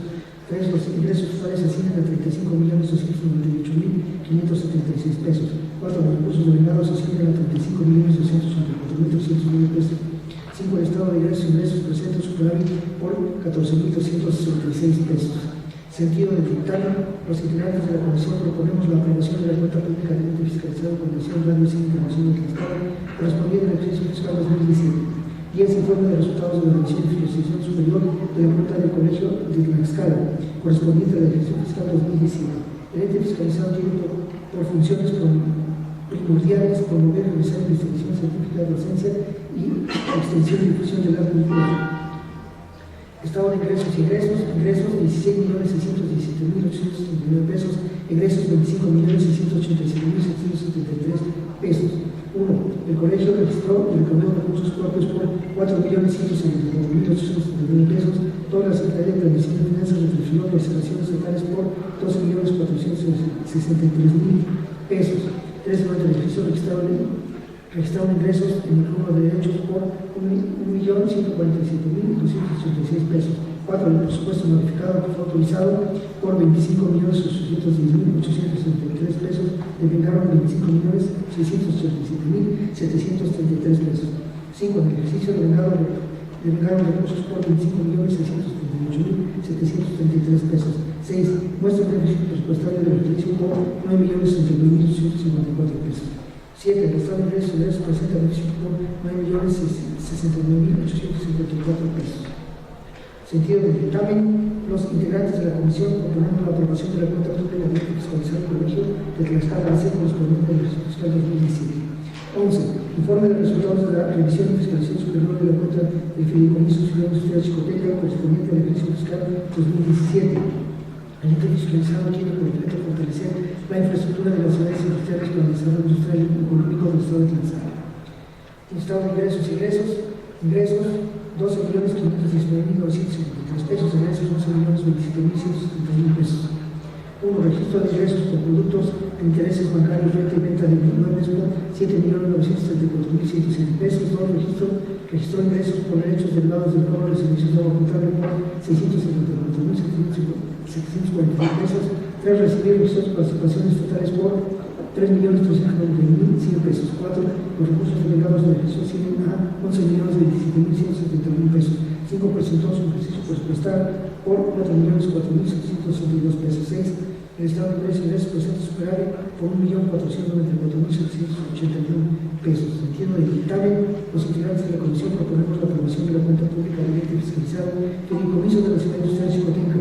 3. Los ingresos totales ascienden a 35.298.576 pesos. 4. Los recursos delegados ascienden a 35.284.309 pesos. 5. El estado de ingresos presenta un superávit por 14.266 pesos. Sentido del dictamen. Los integrantes de la comisión proponemos la aprobación de la cuenta pública del ente fiscalizado con Comisión Radio sin Intervención de Tlaxcala correspondiente al ejercicio fiscal 2017. 10. Informe de resultados de la Revisión de Fiscalización Superior de la cuenta del Colegio de Tlaxcala correspondiente al ejercicio fiscal 2017. El ente fiscalizado tiene por funciones primordiales promover y realizar investigación científica, docencia y extensión y difusión del arte literario. Estado de ingresos y egresos. Ingresos 16.617.839 pesos, egresos 25.687.773 pesos. 1. El colegio registró y recaudó recursos propios por 4.179.879 pesos. Toda la Secretaría de Planeación de Finanzas refirió participaciones estatales por 12.463.000 pesos. 3. Durante el ejercicio registraron ingresos en el rubro de derechos por 1.147.286 pesos. 4. El presupuesto modificado que fue autorizado por 25.810.863 pesos, devengaron 25.687.733 pesos. 5. En el ejercicio devengaron recursos por 25.638.733 pesos. 6. Muestra un déficit presupuestario del ejercicio por 9.069.854 pesos. 7. El estado de ingresos presenta déficit por 9.069.854 pesos. Sentido del dictamen. Los integrantes de la comisión proponemos la aprobación de la cuenta pública del ente fiscalizado del Colegio de Tlaxcala AC correspondiente al ejercicio fiscal 2017. 11. Informe de resultados de la revisión y fiscalización superior de la cuenta del Fideicomiso Ciudad Industrial Chicoteca correspondiente al ejercicio fiscal 2017. El ente fiscalizado tiene por objeto fortalecer la infraestructura de las ciudades industriales para el desarrollo industrial y económico del estado de Tlaxcala. Estado de ingresos y egresos. Ingresos 12.519.953 pesos, egresos 11.027.171 pesos. 1. Registro de ingresos por productos de intereses bancarios, renta y venta de inmuebles por 7.934.107 pesos. 2. Registró ingresos por derechos derivados del cobro de servicios de agua potable por 674.746 pesos. 3. Recibir registros de participaciones totales por 3.391.100 pesos. 4. Los recursos delegados del ejercicio ascienden a 11.027.171 pesos. 5. Presentó su ejercicio presupuestal por 4.004.762 pesos. 6. El estado de ingresos presenta superávit por 1.494.781 pesos. Entiendo del dictamen. Los integrantes de la comisión proponemos la aprobación de la cuenta pública del ente fiscalizado Fideicomiso de la Ciudad Industrial Chicoteca.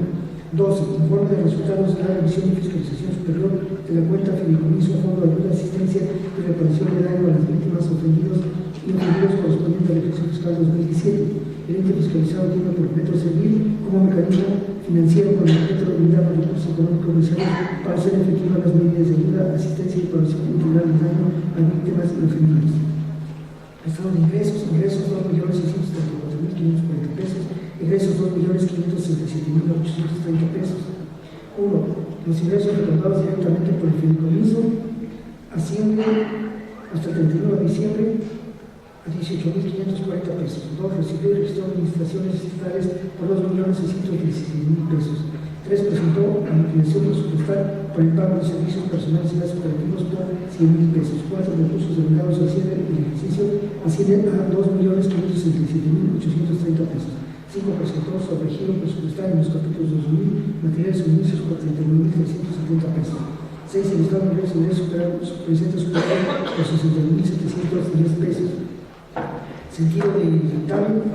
12. Informe de resultados de la revisión y fiscalización superior de la cuenta Fideicomiso Fondo de Ayuda, Asistencia y Reparación de Daño a las Víctimas Ofendidos y Ofendidos correspondiente al ejercicio fiscal 2017. El ente fiscalizado tiene por objeto servir como mecanismo financiero con el objeto de brindar los recursos económicos necesarios para hacer efectivas las medidas de ayuda, asistencia y reparación integral del daño a víctimas y ofendidos. Estado de ingresos. Ingresos 2.634.540 pesos. Egresos 2.567.830 pesos. 1. Los ingresos recaudados directamente por el fideicomiso ascienden hasta el 31 de diciembre a 18.540 pesos. 2. Recibió y registró administraciones estatales por 2.616.000 pesos. 3. Presentó la liquidación presupuestal para el pago de servicios personales y gastos operativos por 100.000 pesos. 4. Recursos delegados al cierre del ejercicio ascienden a 2.567.830 pesos. 5. Presentó su registro presupuestal en los capítulos 2.000, materiales y suministros por 39.370 pesos. 6. El Estado de ingresos su presente superior por 60.710 pesos. Sentido de dictamen.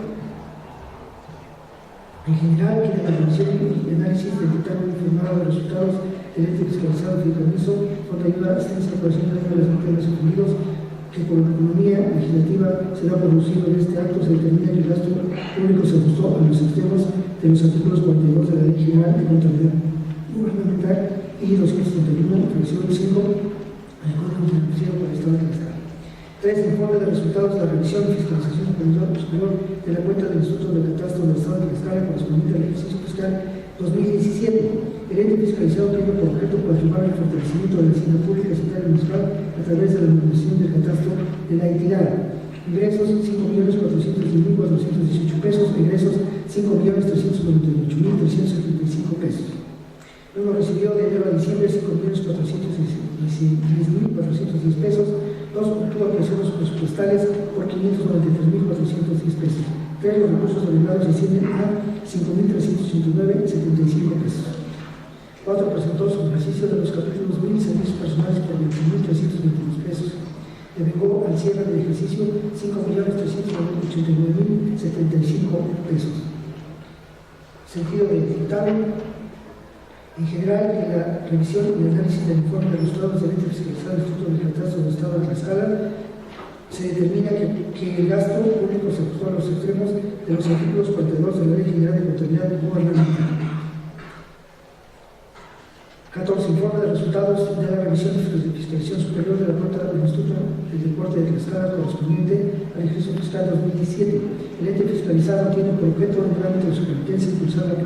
En general, que la revisión y análisis del dictamen informado de resultados del ente fiscalizado de permiso con ayuda, asistencia, operación de las víctimas ofendidos, que por la economía legislativa será producido en este acto, se determina que el gasto público se ajustó a los extremos de los artículos 42 de la Ley General de Contabilidad Gubernamental y 231, fracción 5, al Código Financiero para el Estado de Tlaxcala. 3. Informe de resultados de la revisión y fiscalización superior de la cuenta del Instituto del Catastro del Estado de Tlaxcala correspondiente al ejercicio fiscal 2017. El ente fiscalizado tiene por objeto coadyuvar el fortalecimiento de la hacienda pública estatal y municipal a través de la administración del catastro de la entidad. Ingresos 5.410.418 pesos, egresos 5.398.375 pesos. Luego recibió de enero a diciembre 5.410.410 pesos. 2. Obtuvo actuaciones presupuestales por 593.410 pesos. 3. Los recursos derivados ascienden a 5.389.75 pesos. 4. Presentó su ejercicio de los capítulos 1000 y servicios personales por 20.322 pesos. Devengó al cierre del ejercicio 5.389.075 pesos. Sentido del dictamen. En general, en la revisión y análisis del informe de los resultados del ente fiscalizado del Instituto del Catastro del Estado de Tlaxcala, se determina que el gasto público se ajustó a los extremos de los artículos 42 de la Ley General de Contabilidad Gubernamental. 14. Informe de resultados de la revisión de fiscalización superior de la cuenta del Instituto del Deporte de Tlaxcala correspondiente al ejercicio fiscal 2017. El ente fiscalizado tiene por objeto, en el ámbito de su competencia, impulsar la